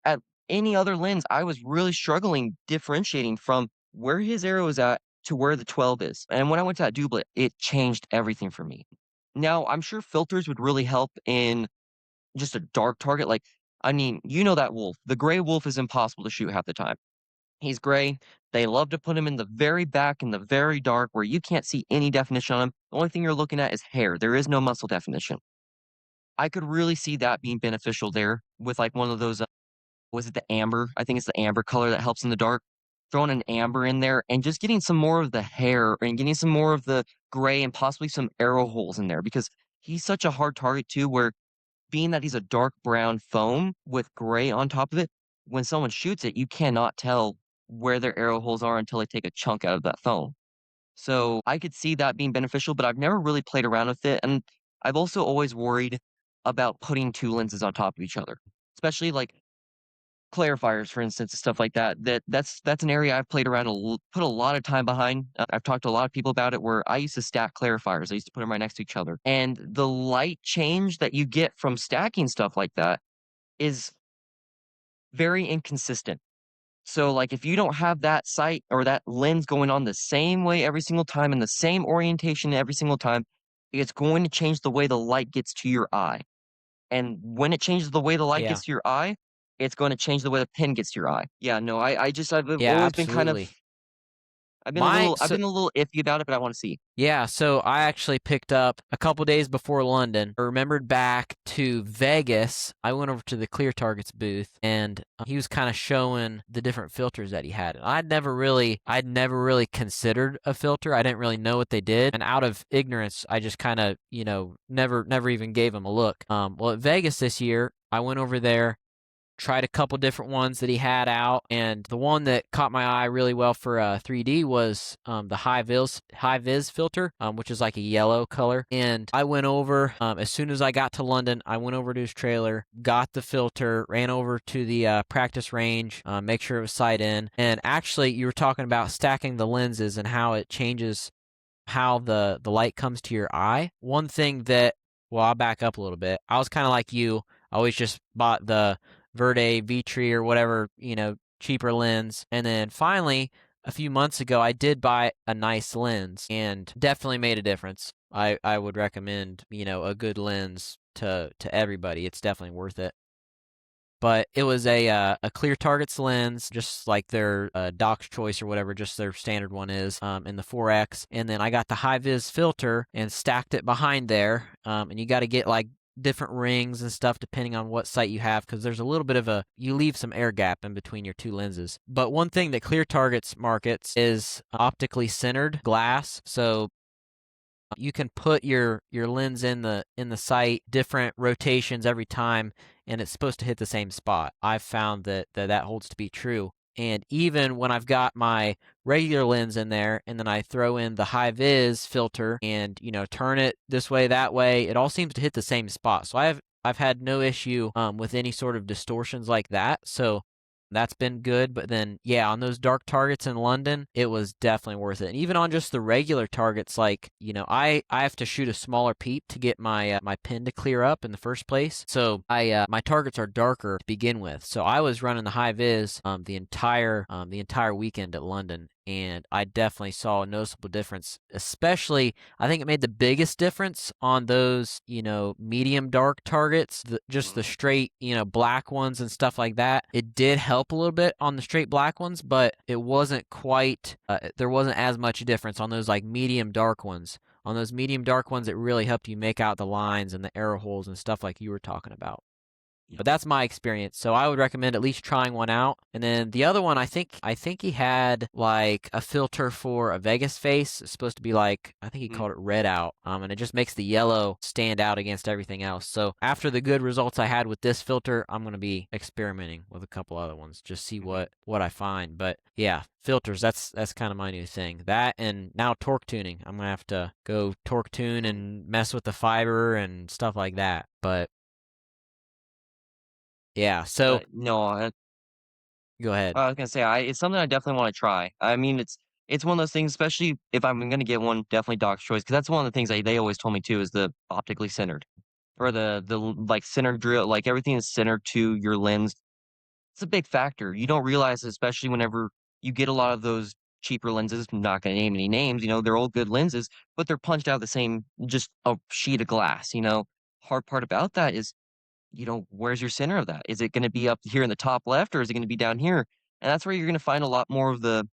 at any other lens, I was really struggling differentiating from where his arrow is at to where the 12 is. And when I went to that doublet, it changed everything for me. Now, I'm sure filters would really help in just a dark target. Like, I mean, that wolf. The gray wolf is impossible to shoot half the time. He's gray. They love to put him in the very back in the very dark where you can't see any definition on him. The only thing you're looking at is hair. There is no muscle definition. I could really see that being beneficial there with like one of those was it the amber? I think it's the amber color that helps in the dark. Throwing an amber in there and just getting some more of the hair and getting some more of the gray and possibly some arrow holes in there because he's such a hard target too, where being that he's a dark brown foam with gray on top of it, when someone shoots it, you cannot tell where their arrow holes are until they take a chunk out of that foam. So I could see that being beneficial, but I've never really played around with it. And I've also always worried about putting two lenses on top of each other, especially like clarifiers, for instance, and stuff like that. That's an area I've played around, put a lot of time behind. I've talked to a lot of people about it. Where I used to stack clarifiers, I used to put them right next to each other, and the light change that you get from stacking stuff like that is very inconsistent. So, like, if you don't have that sight or that lens going on the same way every single time in the same orientation every single time, it's going to change the way the light gets to your eye. And when it changes the way the light Yeah. gets to your eye, it's gonna change the way the pen gets to your eye. Yeah, no, I've Yeah, always been kind of absolutely. My I've so been a little iffy about it, but I wanna see. Yeah, so I actually picked up a couple days before London. I remembered back to Vegas. I went over to the Clear Targets booth and he was kind of showing the different filters that he had. And I'd never really considered a filter. I didn't really know what they did. And out of ignorance, I just kind of, never even gave them a look. Well, at Vegas this year, I went over there, tried a couple different ones that he had out, and the one that caught my eye really well for 3D was the high vis filter, which is like a yellow color. And I went over as soon as I got to London. I went over to his trailer, got the filter, ran over to the practice range, make sure it was sight in. And actually, you were talking about stacking the lenses and how it changes how the light comes to your eye. One thing that, well, I'll back up a little bit. I was kind of like you. I always just bought the Verde V-Tree or whatever, cheaper lens. And then finally, a few months ago, I did buy a nice lens and definitely made a difference. I would recommend, a good lens to everybody. It's definitely worth it. But it was a Clear Targets lens, just like their Doc's Choice or whatever, just their standard one is, in the 4X. And then I got the high vis filter and stacked it behind there. And you got to get like different rings and stuff depending on what sight you have, because there's a little bit of you leave some air gap in between your two lenses. But one thing that Clear Targets markets is optically centered glass. So you can put your lens in the sight, different rotations every time, and it's supposed to hit the same spot. I've found that holds to be true. And even when I've got my regular lens in there and then I throw in the high vis filter and turn it this way, that way, it all seems to hit the same spot. So I've had no issue with any sort of distortions like that. So that's been good. But then, yeah, on those dark targets in London, it was definitely worth it. And even on just the regular targets, like, I have to shoot a smaller peep to get my pin to clear up in the first place. So my targets are darker to begin with. So I was running the high vis the entire weekend at London, and I definitely saw a noticeable difference. Especially, I think it made the biggest difference on those, medium dark targets, just the Mhm. straight, black ones and stuff like that. It did help a little bit on the straight black ones, but it wasn't quite, there wasn't as much difference on those like medium dark ones. On those medium dark ones, it really helped you make out the lines and the arrow holes and stuff like you were talking about. Yeah. But that's my experience. So I would recommend at least trying one out. And then the other one, I think he had like a filter for a Vegas face. It's supposed to be like, I think he Mm, called it red out. And it just makes the yellow stand out against everything else. So after the good results I had with this filter, I'm gonna be experimenting with a couple other ones, just see mhm. what I find. But yeah, filters, that's kind of my new thing. That and now torque tuning. I'm gonna have to go torque tune Oh, and mess with the fiber and stuff like that. But yeah, so no, go ahead. I was gonna say, it's something I definitely wanna try. I mean, it's one of those things, especially if I'm gonna get one, definitely Doc's Choice, because that's one of the things they always told me too, is the optically centered or like, center drill, like, everything is centered to your lens. It's a big factor. You don't realize, especially whenever you get a lot of those cheaper lenses, I'm not gonna name any names, they're all good lenses, but they're punched out the same just a sheet of glass. Hard part about that is where's your center of that? Is it gonna be up here in the top left or is it gonna be down here? And that's where you're gonna find a lot more of the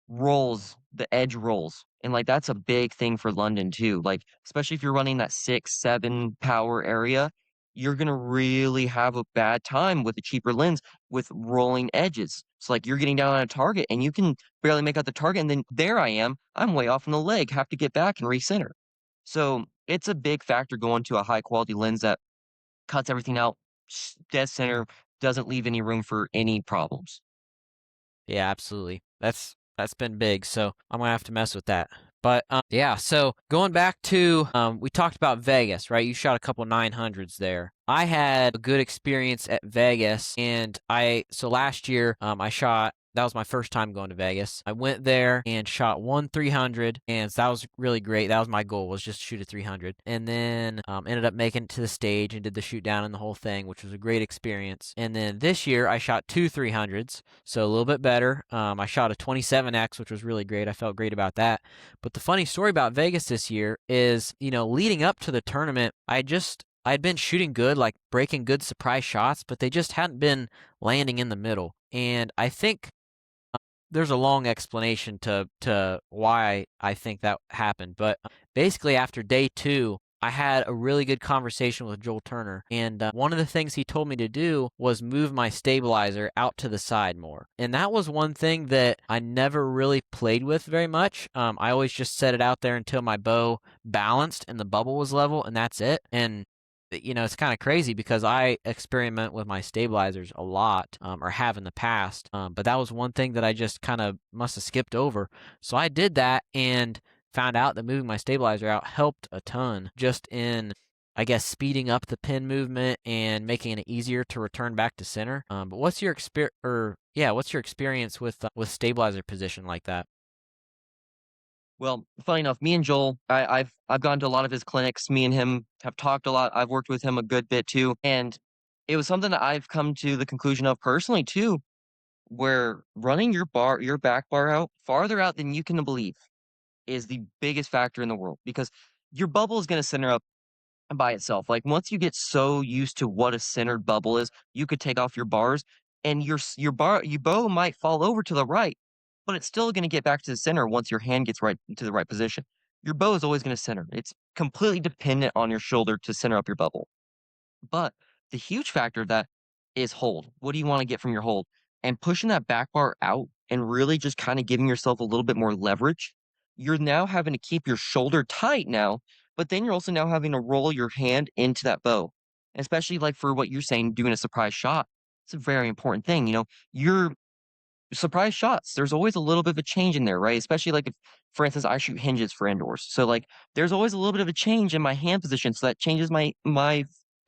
rolls, the edge rolls. And like that's a big thing for London too. Like, especially if you're running that 6, 7 power area, you're gonna really have a bad time with a cheaper lens with rolling edges. It's like you're getting down on a target and you can barely make out the target, and then there I am, I'm way off in the leg, have to get back and recenter. So it's a big factor going to a high quality lens that cuts everything out, dead center, doesn't leave any room for any problems. Yeah, absolutely. That's been big, so I'm gonna have to mess with that. But yeah, so going back to we talked about Vegas, right? You shot a couple 900s there. I had a good experience at Vegas, and so last year I shot. That was my first time going to Vegas. I went there and shot one 300, and so that was really great. That was my goal, was just to shoot a 300, and then ended up making it to the stage and did the shoot down and the whole thing, which was a great experience. And then this year I shot two 300s, so a little bit better. I shot a 27X, which was really great. I felt great about that. But the funny story about Vegas this year is, leading up to the tournament, I'd been shooting good, like breaking good surprise shots, but they just hadn't been landing in the middle. And I think there's a long explanation to why I think that happened, but basically after day two, I had a really good conversation with Joel Turner, and one of the things he told me to do was move my stabilizer out to the side more. And that was one thing that I never really played with very much. I always just set it out there until my bow balanced and the bubble was level, and that's it. And it's kind of crazy because I experiment with my stabilizers a lot, or have in the past. But that was one thing that I just kind of must have skipped over. So I did that and found out that moving my stabilizer out helped a ton, just in, I guess, speeding up the pin movement and making it easier to return back to center. But what's your what's your experience with stabilizer position like that? Well, funny enough, me and Joel, I've gone to a lot of his clinics. Me and him have talked a lot. I've worked with him a good bit too, and it was something that I've come to the conclusion of personally too, where running your back bar out farther out than you can believe is the biggest factor in the world because your bubble is going to center up by itself. Like once you get so used to what a centered bubble is, you could take off your bars and your bow might fall over to the right, but it's still going to get back to the center once your hand gets right to the right position. Your bow is always going to center. It's completely dependent on your shoulder to center up your bubble. But the huge factor of that is hold. What do you want to get from your hold? And pushing that back bar out and really just kind of giving yourself a little bit more leverage. You're now having to keep your shoulder tight now, but then you're also now having to roll your hand into that bow. Especially like for what you're saying, doing a surprise shot. It's a very important thing. Your surprise shots, there's always a little bit of a change in there, right? Especially like if, for instance, I shoot hinges for indoors. So like there's always a little bit of a change in my hand position. So that changes my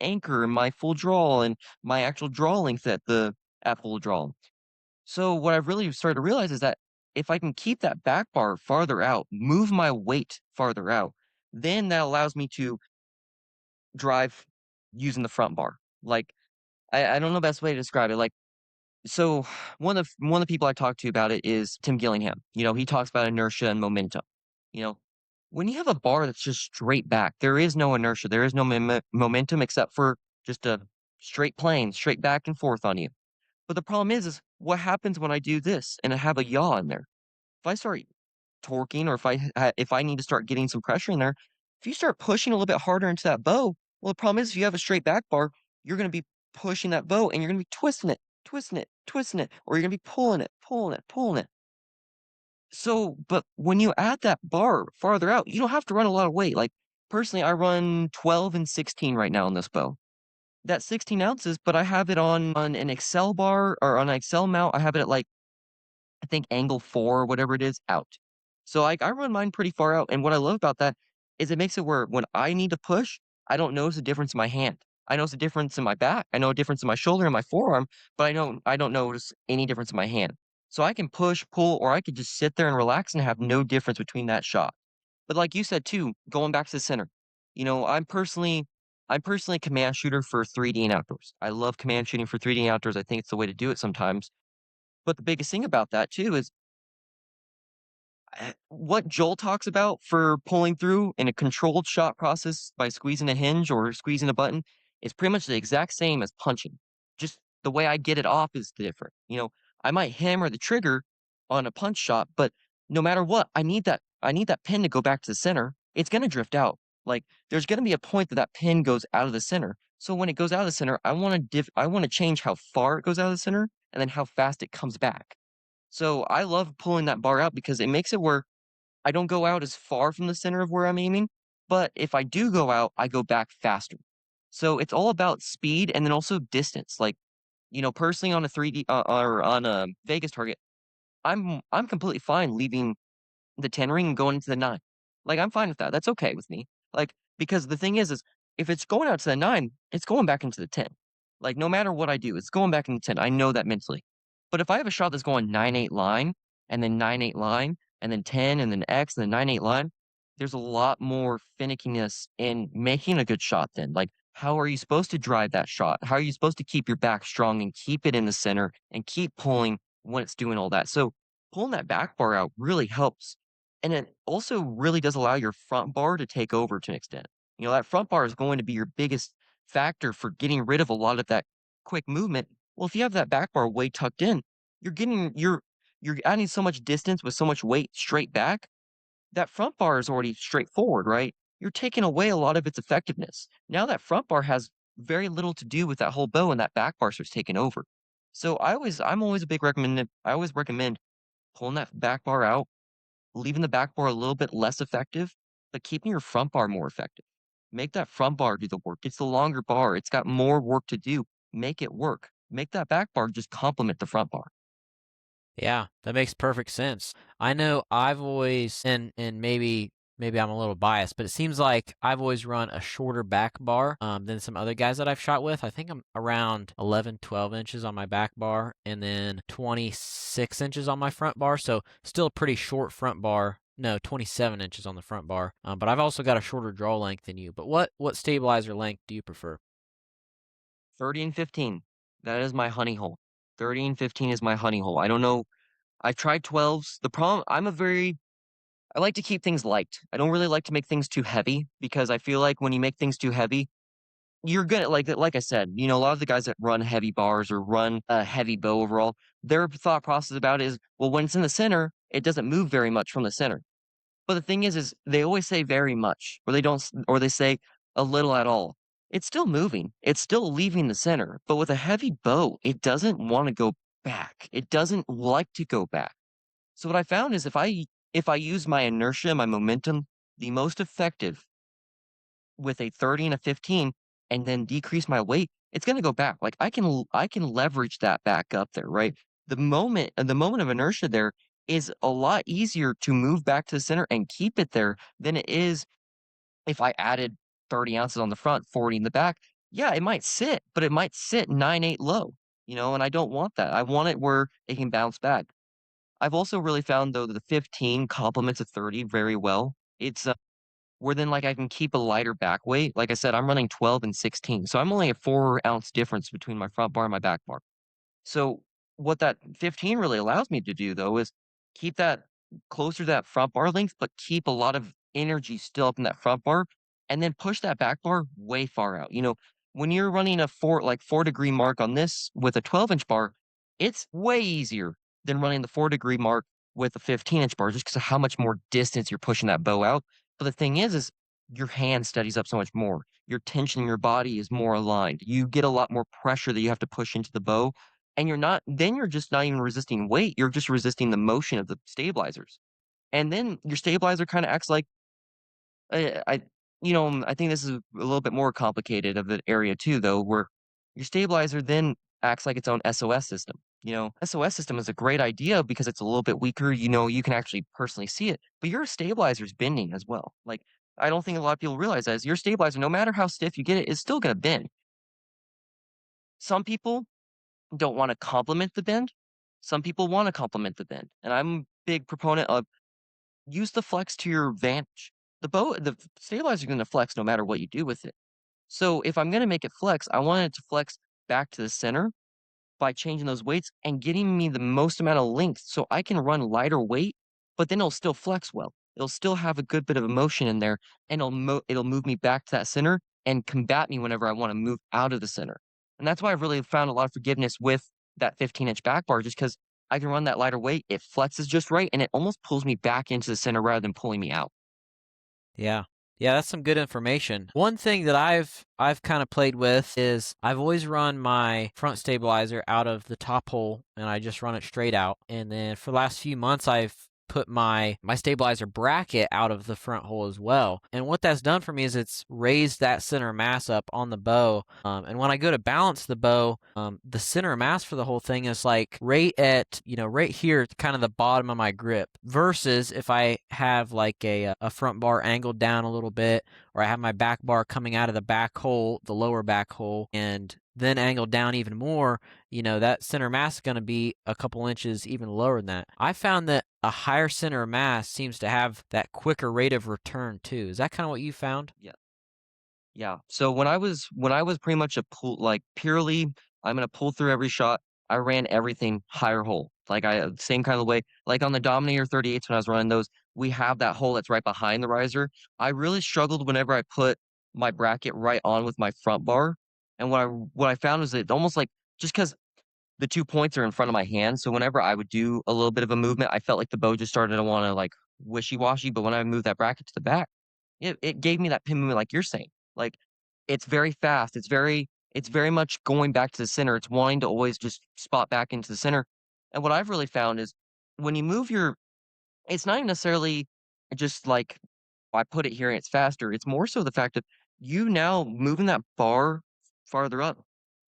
anchor and my full draw and my actual draw length at full draw. So what I've really started to realize is that if I can keep that back bar farther out, move my weight farther out, then that allows me to drive using the front bar. Like I don't know the best way to describe it. Like so one of the people I talked to about it is Tim Gillingham. He talks about inertia and momentum. You know, when you have a bar that's just straight back, there is no inertia. There is no momentum except for just a straight plane, straight back and forth on you. But the problem is what happens when I do this and I have a yaw in there? If I start torquing or if I need to start getting some pressure in there, if you start pushing a little bit harder into that bow, well, the problem is if you have a straight back bar, you're going to be pushing that bow and you're gonna be twisting it, twisting it, twisting it, or you're gonna be pulling it, pulling it, pulling it. So, but when you add that bar farther out, you don't have to run a lot of weight. Like personally, I run 12 and 16 right now on this bow. That 16 ounces, but I have it on an Excel bar or on an Excel mount. I have it at like I think angle 4 or whatever it is, out. So, I run mine pretty far out, and what I love about that is it makes it where when I need to push, I don't notice a difference in my hand. I notice a difference in my back, I know a difference in my shoulder and my forearm, but I don't notice any difference in my hand. So, I can push, pull, or I could just sit there and relax and have no difference between that shot. But like you said too, going back to the center, I'm personally a command shooter for 3D and outdoors. I love command shooting for 3D and outdoors, I think it's the way to do it sometimes. But the biggest thing about that too is what Joel talks about for pulling through in a controlled shot process by squeezing a hinge or squeezing a button is pretty much the exact same as punching. Just the way I get it off is different. I might hammer the trigger on a punch shot, but no matter what, I need that pin to go back to the center. It's going to drift out. Like there's going to be a point that that pin goes out of the center. So when it goes out of the center, I want to change how far it goes out of the center and then how fast it comes back. So I love pulling that bar out because it makes it where I don't go out as far from the center of where I'm aiming, but if I do go out, I go back faster. So it's all about speed and then also distance. Like, personally on a 3D or on a Vegas target, I'm completely fine leaving the 10 ring and going into the 9. Like, I'm fine with that. That's okay with me. Like, because the thing is if it's going out to the 9, it's going back into the 10. Like, no matter what I do, it's going back into 10. I know that mentally. But if I have a shot that's going 9-8 line, and then 9-8 line, and then 10, and then X, and then 9-8 line, there's a lot more finickiness in making a good shot then. Like, how are you supposed to drive that shot? How are you supposed to keep your back strong and keep it in the center and keep pulling when it's doing all that? So, pulling that back bar out really helps, and it also really does allow your front bar to take over to an extent. That front bar is going to be your biggest factor for getting rid of a lot of that quick movement. Well, if you have that back bar way tucked in, you're getting you're adding so much distance with so much weight straight back. That front bar is already straightforward, right? You're taking away a lot of its effectiveness. Now that front bar has very little to do with that whole bow and that back bar starts taking over. So I'm always a big recommend I always recommend pulling that back bar out, leaving the back bar a little bit less effective, but keeping your front bar more effective. Make that front bar do the work. It's the longer bar. It's got more work to do. Make it work. Make that back bar just complement the front bar. Yeah, that makes perfect sense. I know I've always and maybe I'm a little biased, but it seems like I've always run a shorter back bar than some other guys that I've shot with. I think I'm around 11, 12 inches on my back bar and then 26 inches on my front bar. So still a pretty short front bar. No, 27 inches on the front bar. But I've also got a shorter draw length than you. But what stabilizer length do you prefer? 30 and 15. That is my honey hole. 30 and 15 is my honey hole. I don't know. I've tried 12s. The problem, I like to keep things light. I don't really like to make things too heavy because I feel like when you make things too heavy, you're gonna like I said, a lot of the guys that run heavy bars or run a heavy bow overall, their thought process about it is, well, when it's in the center, it doesn't move very much from the center. But the thing is they always say very much, or they don't, or they say a little at all. It's still moving. It's still leaving the center. But with a heavy bow, it doesn't want to go back. It doesn't like to go back. So what I found is if I use my inertia, my momentum, the most effective with a 30 and a 15 and then decrease my weight, it's going to go back. Like I can leverage that back up there, right? The moment of inertia there is a lot easier to move back to the center and keep it there than it is if I added 30 ounces on the front, 40 in the back. Yeah, it might sit, but it might sit 9-8 low, and I don't want that. I want it where it can bounce back. I've also really found though that the 15 complements a 30 very well. It's where then like I can keep a lighter back weight. Like I said, I'm running 12 and 16. So I'm only a 4-ounce difference between my front bar and my back bar. So what that 15 really allows me to do though is keep that closer to that front bar length, but keep a lot of energy still up in that front bar and then push that back bar way far out. When you're running a 4-degree mark on this with a 12-inch bar, it's way easier than running the 4-degree mark with a 15-inch bar just because of how much more distance you're pushing that bow out. But the thing is your hand steadies up so much more. Your tension in your body is more aligned. You get a lot more pressure that you have to push into the bow, and you're just not even resisting weight, you're just resisting the motion of the stabilizers. And then your stabilizer kinda acts like I I think this is a little bit more complicated of an area too, though, where your stabilizer then acts like its own SOS system. SOS system is a great idea because it's a little bit weaker. You can actually personally see it, but your stabilizer is bending as well. Like, I don't think a lot of people realize that is your stabilizer, no matter how stiff you get it, is still going to bend. Some people don't want to complement the bend. Some people want to complement the bend, and I'm a big proponent of use the flex to your advantage. The stabilizer is going to flex no matter what you do with it. So if I'm gonna make it flex, I want it to flex back to the center by changing those weights and getting me the most amount of length so I can run lighter weight, but then it'll still flex well. It'll still have a good bit of emotion in there, and it'll move me back to that center and combat me whenever I wanna move out of the center. And that's why I've really found a lot of forgiveness with that 15-inch back bar just because I can run that lighter weight, it flexes just right, and it almost pulls me back into the center rather than pulling me out. Yeah. Yeah, that's some good information. One thing that I've kind of played with is I've always run my front stabilizer out of the top hole and I just run it straight out. And then for the last few months I've put my stabilizer bracket out of the front hole as well. And what that's done for me is it's raised that center of mass up on the bow. And when I go to balance the bow, the center of mass for the whole thing is like right here, kind of the bottom of my grip. Versus if I have like a front bar angled down a little bit, or I have my back bar coming out of the back hole, the lower back hole, and then angled down even more, that center mass is going to be a couple inches even lower than that. I found that a higher center of mass seems to have that quicker rate of return too. Is that kind of what you found? Yeah. Yeah. So when I was pretty much a pull like purely I'm gonna pull through every shot, I ran everything higher hole. Like same kind of way. Like on the Dominator 38s when I was running those, we have that hole that's right behind the riser. I really struggled whenever I put my bracket right on with my front bar. And what I found was that almost like just because the 2 points are in front of my hand, so whenever I would do a little bit of a movement, I felt like the bow just started to wanna, like, wishy-washy, but when I moved that bracket to the back, it gave me that pin movement like you're saying. Like, it's very fast, it's very much going back to the center, it's wanting to always just spot back into the center, and what I've really found is when you move your it's not even necessarily just like, I put it here and it's faster. It's more so the fact that you now moving that bar farther up,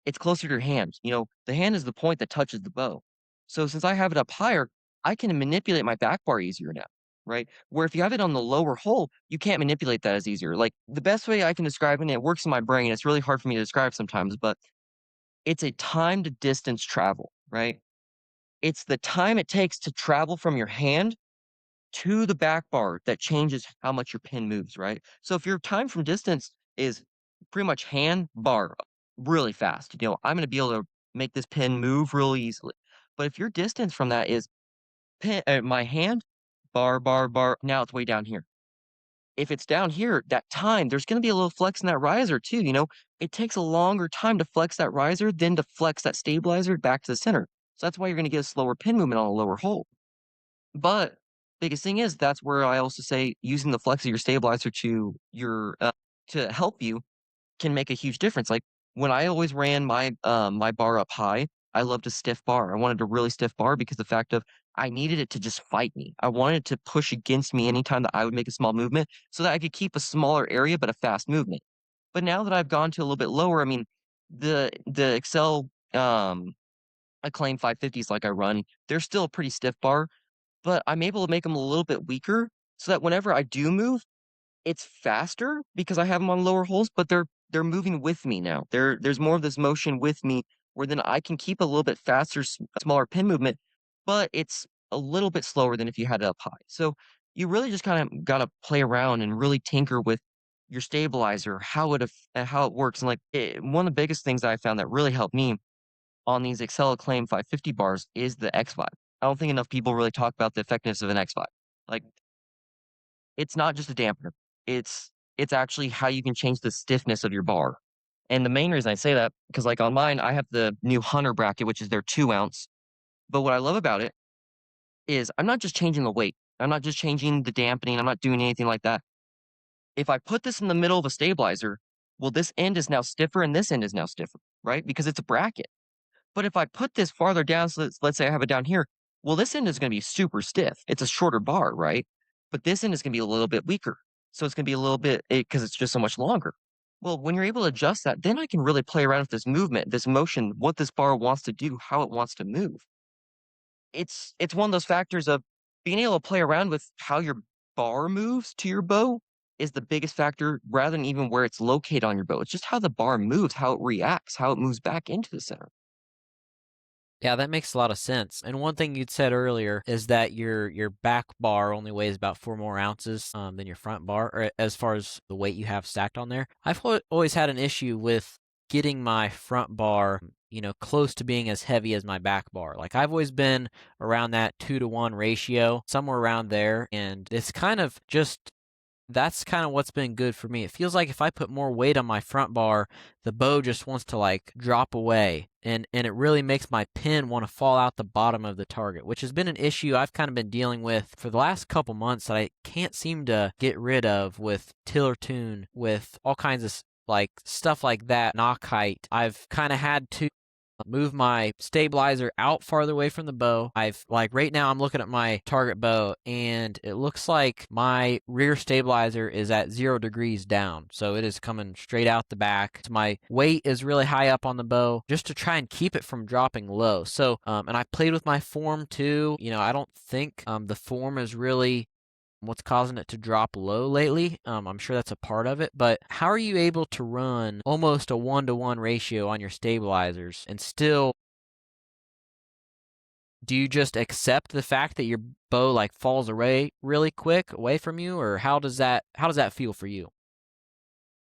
it's closer to your hand. The hand is the point that touches the bow. So since I have it up higher, I can manipulate my back bar easier now, right? Where if you have it on the lower hole, you can't manipulate that as easier. Like the best way I can describe it, and it works in my brain, it's really hard for me to describe sometimes, but it's a time to distance travel, right? It's the time it takes to travel from your hand to the back bar that changes how much your pin moves, right? So if your time from distance is pretty much hand bar really fast, I'm going to be able to make this pin move really easily. But if your distance from that is my hand bar bar bar, now it's way down here. If it's down here, that time there's going to be a little flex in that riser too. It takes a longer time to flex that riser than to flex that stabilizer back to the center. So that's why you're going to get a slower pin movement on a lower hole. But biggest thing is that's where I also say using the flex of your stabilizer to help you can make a huge difference. Like when I always ran my bar up high, I loved a stiff bar. I wanted a really stiff bar because the fact of I needed it to just fight me. I wanted it to push against me anytime that I would make a small movement so that I could keep a smaller area but a fast movement. But now that I've gone to a little bit lower, I mean, the Excel Acclaim 550s like I run, they're still a pretty stiff bar, but I'm able to make them a little bit weaker so that whenever I do move, it's faster because I have them on lower holes, but they're moving with me now. There's more of this motion with me where then I can keep a little bit faster, smaller pin movement, but it's a little bit slower than if you had it up high. So you really just kind of got to play around and really tinker with your stabilizer, how it works. And one of the biggest things that I found that really helped me on these Excel Acclaim 550 bars is the X vibe. I don't think enough people really talk about the effectiveness of an X vibe. Like, it's not just a dampener. It's actually how you can change the stiffness of your bar. And the main reason I say that, because like on mine, I have the new Hunter bracket, which is their 2 ounce. But what I love about it is I'm not just changing the weight. I'm not just changing the dampening. I'm not doing anything like that. If I put this in the middle of a stabilizer, well, this end is now stiffer and this end is now stiffer, right? Because it's a bracket. But if I put this farther down, so let's say I have it down here, well, this end is going to be super stiff. It's a shorter bar, right? But this end is going to be a little bit weaker. So it's going to be a little bit, because it's just so much longer. Well, when you're able to adjust that, then I can really play around with this movement, this motion, what this bar wants to do, how it wants to move. It's one of those factors of being able to play around with how your bar moves to your bow is the biggest factor rather than even where it's located on your bow. It's just how the bar moves, how it reacts, how it moves back into the center. Yeah, that makes a lot of sense. And one thing you'd said earlier is that your back bar only weighs about 4 more ounces than your front bar, or as far as the weight you have stacked on there. I've always had an issue with getting my front bar, close to being as heavy as my back bar. Like I've always been around that 2-to-1 ratio, somewhere around there, and it's kind of just that's kind of what's been good for me. It feels like if I put more weight on my front bar, the bow just wants to like drop away and it really makes my pin want to fall out the bottom of the target, which has been an issue I've kind of been dealing with for the last couple months that I can't seem to get rid of with tiller tune, with all kinds of like stuff like that, knock height. I've kind of had to move my stabilizer out farther away from the bow. I've like right now I'm looking at my target bow and it looks like my rear stabilizer is at 0 degrees down. So it is coming straight out the back. So my weight is really high up on the bow just to try and keep it from dropping low. So, and I played with my form too. I don't think the form is really what's causing it to drop low lately. I'm sure that's a part of it, but how are you able to run almost a 1-to-1 ratio on your stabilizers and still do you just accept the fact that your bow like falls away really quick away from you, or how does that feel for you?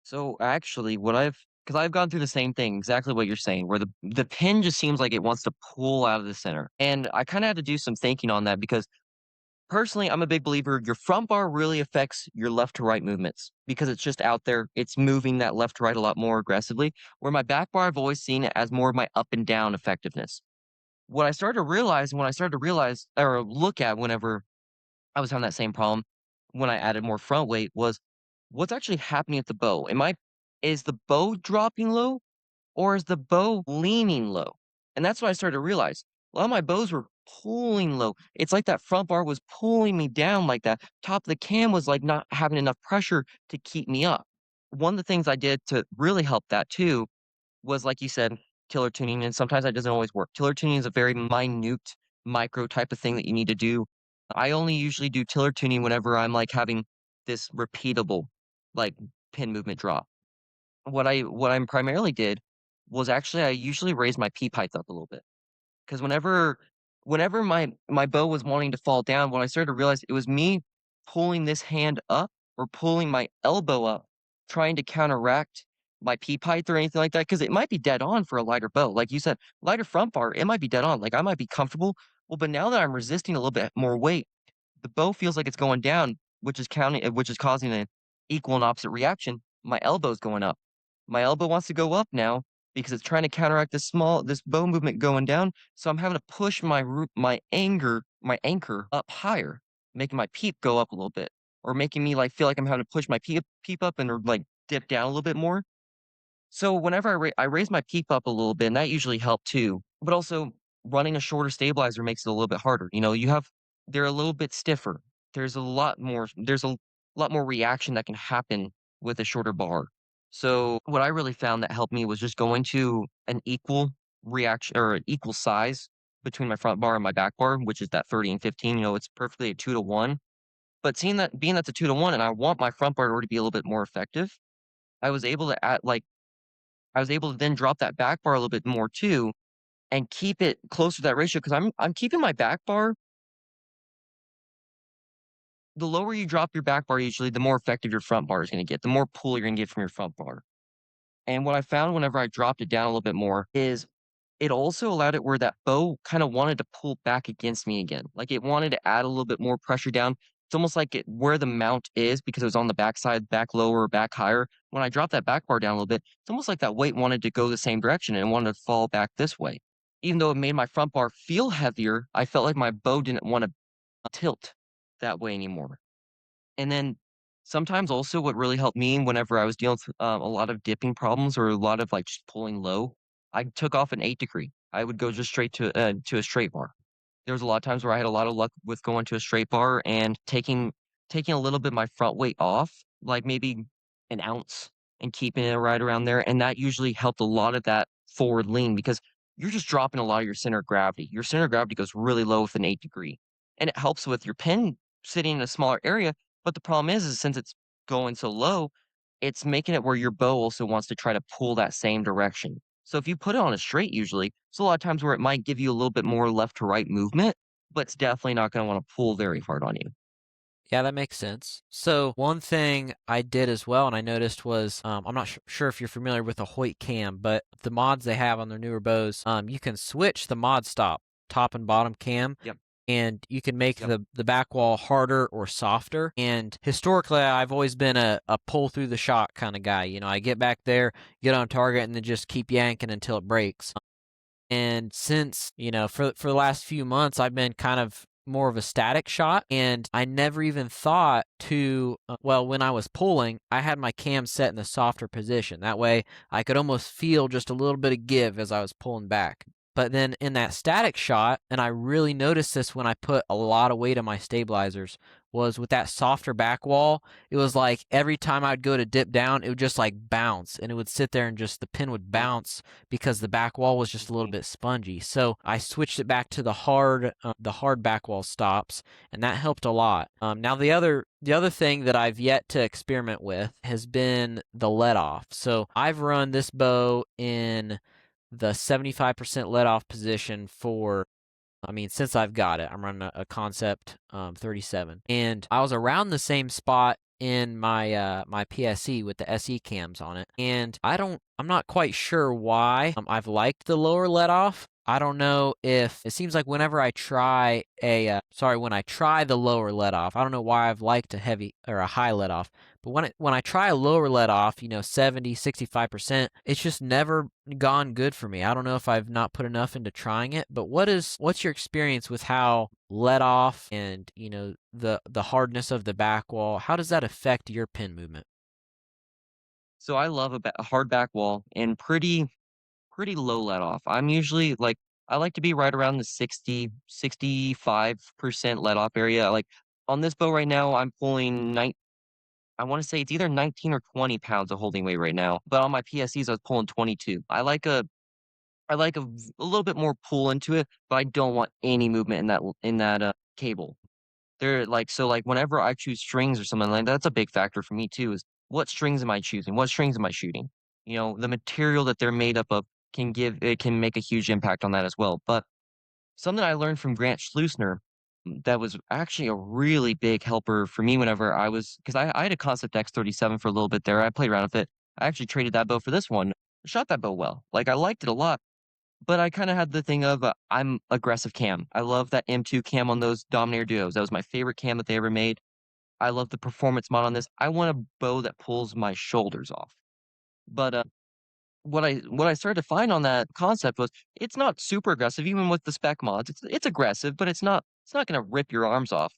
So actually, because I've gone through the same thing, exactly what you're saying, where the pin just seems like it wants to pull out of the center. And I kind of had to do some thinking on that because personally, I'm a big believer your front bar really affects your left to right movements because it's just out there. It's moving that left to right a lot more aggressively. Where my back bar, I've always seen it as more of my up and down effectiveness. What I started to realize, when I started to realize or look at whenever I was having that same problem when I added more front weight was what's actually happening at the bow? Is the bow dropping low or is the bow leaning low? And that's what I started to realize. A lot of my bows were pulling low. It's like that front bar was pulling me down like that. Top of the cam was like not having enough pressure to keep me up. One of the things I did to really help that too was like you said, tiller tuning, and sometimes that doesn't always work. Tiller tuning is a very minute, micro type of thing that you need to do. I only usually do tiller tuning whenever I'm like having this repeatable, like pin movement drop. What I'm primarily did was actually I usually raise my peep height up a little bit. 'Cause whenever my bow was wanting to fall down, what I started to realize it was me pulling this hand up or pulling my elbow up, trying to counteract my peep height or anything like that. Because it might be dead on for a lighter bow. Like you said, lighter front bar, it might be dead on, like, I might be comfortable. Well, but now that I'm resisting a little bit more weight, the bow feels like it's going down, which is causing an equal and opposite reaction. My elbow's going up. My elbow wants to go up now because it's trying to counteract this bow movement going down, so I'm having to push my anchor up higher, making my peep go up a little bit, or making me, like, feel like I'm having to push my peep up and or, like, dip down a little bit more. So whenever I raise my peep up a little bit, and that usually helped too, but also running a shorter stabilizer makes it a little bit harder. They're a little bit stiffer. There's a lot more reaction that can happen with a shorter bar. So what I really found that helped me was just going to an equal reaction or an equal size between my front bar and my back bar, which is that 30 and 15. It's perfectly a 2-to-1. But seeing that being that's a 2-to-1 and I want my front bar to already be a little bit more effective, I was able to add like I was able to then drop that back bar a little bit more too and keep it closer to that ratio because I'm keeping my back bar. The lower you drop your back bar usually, the more effective your front bar is gonna get, the more pull you're gonna get from your front bar. And what I found whenever I dropped it down a little bit more is it also allowed it where that bow kinda wanted to pull back against me again. Like, it wanted to add a little bit more pressure down. It's almost like it where the mount is because it was on the backside, back lower or back higher. When I dropped that back bar down a little bit, it's almost like that weight wanted to go the same direction and wanted to fall back this way. Even though it made my front bar feel heavier, I felt like my bow didn't wanna tilt that way anymore. And then Sometimes also what really helped me whenever I was dealing with, a lot of dipping problems or a lot of, like, just pulling low, I took off an 8 degree. I would go just straight to a straight bar. There was a lot of times where I had a lot of luck with going to a straight bar and taking a little bit of my front weight off, like maybe an ounce and keeping it right around there, and that usually helped a lot of that forward lean because you're just dropping a lot of your center of gravity. Your center of gravity goes really low with an 8 degree, and it helps with your pin sitting in a smaller area, but the problem is since it's going so low, it's making it where your bow also wants to try to pull that same direction. So if you put it on a straight usually, it's a lot of times where it might give you a little bit more left to right movement, but it's definitely not gonna wanna pull very hard on you. Yeah, that makes sense. So one thing I did as well, and I noticed was, I'm not sure if you're familiar with a Hoyt cam, but the mods they have on their newer bows, you can switch the mod stop, top and bottom cam, Yep, and you can make yep, the back wall harder or softer. And historically, I've always been a pull through the shot kind of guy. I get back there, get on target, and then just keep yanking until it breaks. And since, for the last few months, I've been kind of more of a static shot, and I never even thought to, well, when I was pulling, I had my cam set in the softer position. That way, I could almost feel just a little bit of give as I was pulling back. But then in that static shot, and I really noticed this when I put a lot of weight on my stabilizers, was with that softer back wall, it was like every time I'd go to dip down, it would just like bounce and it would sit there and just the pin would yep, bounce because the back wall was just a little mhm. bit spongy. So I switched it back to the hard back wall stops, and that helped a lot. Now the other thing that I've yet to experiment with has been the let off. So I've run this bow in the 75% let off position for, I mean, since I've got it. I'm running a Concept 37, and I was around the same spot in my PSE with the SE cams on it, and I'm not quite sure why. I've liked the lower let off. I don't know if it seems like whenever I try when I try the lower let off, I don't know why I've liked a heavy or a high let off, but when I try a lower let off, 70, 65%, it's just never gone good for me. I don't know if I've not put enough into trying it, but what's your experience with how let off and, the hardness of the back wall, how does that affect your pin movement? So I love a hard back wall and pretty low let off. I'm usually like I like to be right around the 65% let off area. Like on this bow right now, I'm pulling I wanna say it's either 19 or 20 pounds of holding weight right now, but on my PSEs, I was pulling 22. I like a little bit more pull into it, but I don't want any movement in that, cable. They're like so, like, whenever I choose strings or something like that, that's a big factor for me too, is what strings am I choosing? What strings am I shooting? The material that they're made up of can make a huge impact on that as well, but something I learned from Grant Schleusner that was actually a really big helper for me whenever I was 'cause I had a Concept X37 for a little bit there, I played around with it. I actually traded that bow for this one. I shot that bow well. Like, I liked it a lot, but I kinda had the thing of, I'm aggressive cam. I love that M2 cam on those Dominator Duos. That was my favorite cam that they ever made. I love the performance mod on this. I want a bow that pulls my shoulders off. But, what I started to find on that concept was it's not super aggressive even with the spec mods. It's aggressive, but it's not gonna rip your arms off.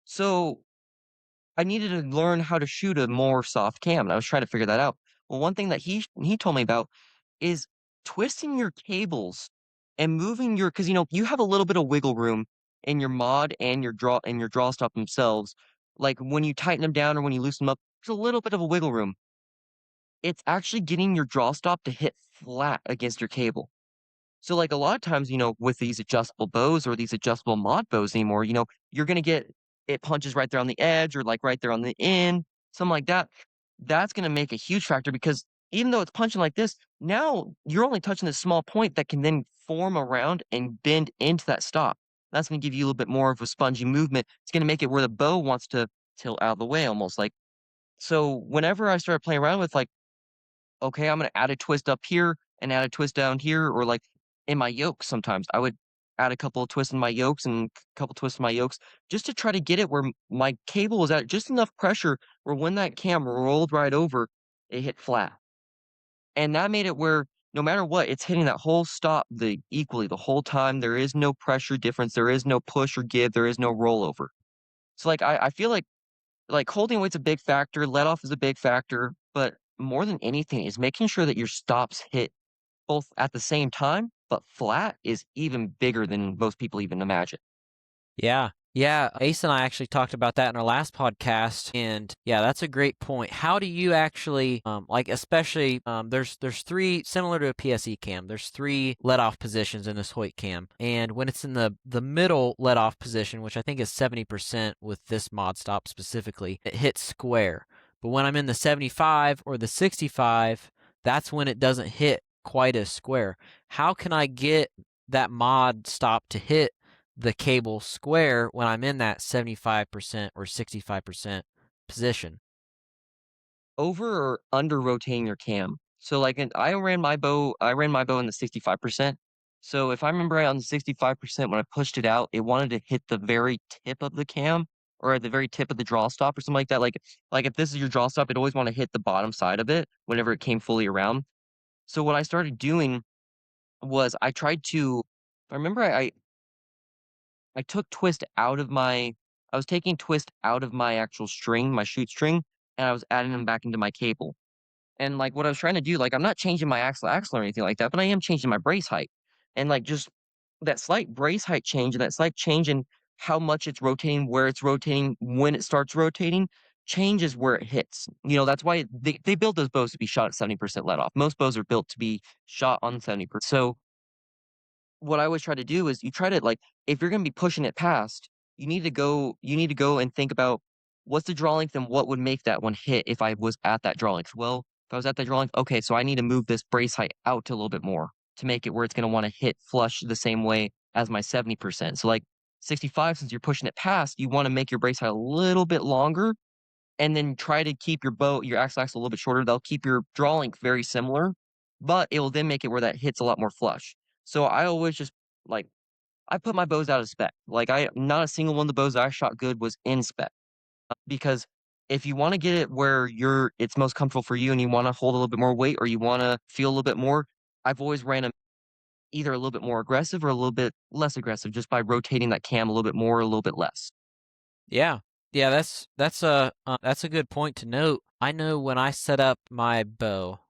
So, I needed to learn how to shoot a more soft cam, and I was trying to figure that out. Well, one thing that he told me about is twisting your cables and moving your because you have a little bit of wiggle room in your mod and your draw stop themselves. Like when you tighten them down or when you loosen them up, there's a little bit of a wiggle room. It's actually getting your draw stop to hit flat against your cable. So, like, a lot of times, with these adjustable bows or these adjustable mod bows anymore, you're gonna get it punches right there on the edge or, like, right there on the end, something like that. That's gonna make a huge factor because even though it's punching like this, now you're only touching this small point that can then form around and bend into that stop. That's gonna give you a little bit more of a spongy movement. It's gonna make it where the bow wants to tilt out of the way almost, like so whenever I started playing around with, like, okay, I'm gonna add a twist up here and add a twist down here, or like in my yokes sometimes. I would add a couple of twists in my yokes and a couple twists in my yokes just to try to get it where my cable was at just enough pressure where when that cam rolled right over, it hit flat. And that made it where no matter what, it's hitting that whole stop equally the whole time. There is no pressure difference. There is no push or give. There is no rollover. So like I feel like like holding weight's a big factor, let off is a big factor, but more than anything is making sure that your stops hit both at the same time, but flat is even bigger than most people even imagine. Yeah. Yeah, Ace and I actually talked about that in our last podcast, and yeah, that's a great point. How do you actually like especially there's three similar to a PSE cam. There's three let off positions in this Hoyt cam. And when it's in the middle let off position, which I think is 70% with this mod stop specifically, it hits square. But when I'm in the 75 or the 65, that's when it doesn't hit quite as square. How can I get that mod stop to hit the cable square when I'm in that 75% or 65% position? Over or under rotating your cam. So like I ran my bow in the 65%. So if I remember right on the 65%, when I pushed it out, it wanted to hit the very tip of the cam or at the very tip of the draw stop or something like that. Like if this is your draw stop, it always want to hit the bottom side of it whenever it came fully around. So what I started doing was I tried to I remember I took twist out of my I was taking twist out of my actual string, my shoot string, and I was adding them back into my cable. And, like, what I was trying to do, like, I'm not changing my axle or anything like that, but I am changing my brace height. And, like, just that slight brace height change and that slight change in how much it's rotating, where it's rotating, when it starts rotating, changes where it hits. You know, that's why they build those bows to be shot at 70% let off. Most bows are built to be shot on 70%. So what I always try to do is you try to like if you're gonna be pushing it past, you need to go and think about what's the draw length and what would make that one hit if I was at that draw length. Well, if I was at that draw length, okay, so I need to move this brace height out a little bit more to make it where it's gonna want to hit flush the same way as my 70%. So like 65, since you're pushing it past, you want to make your brace height a little bit longer and then try to keep your axle a little bit shorter. They'll keep your draw length very similar, but it will then make it where that hits a lot more flush. So I always just like I put my bows out of spec. Like I not a single one of the bows that I shot good was in spec because if you want to get it where it's most comfortable for you and you want to hold a little bit more weight or you want to feel a little bit more, I've always ran them either a little bit more aggressive or a little bit less aggressive just by rotating that cam a little bit more, or a little bit less. Yeah. Yeah, that's a good point to note. I know when I set up my bow,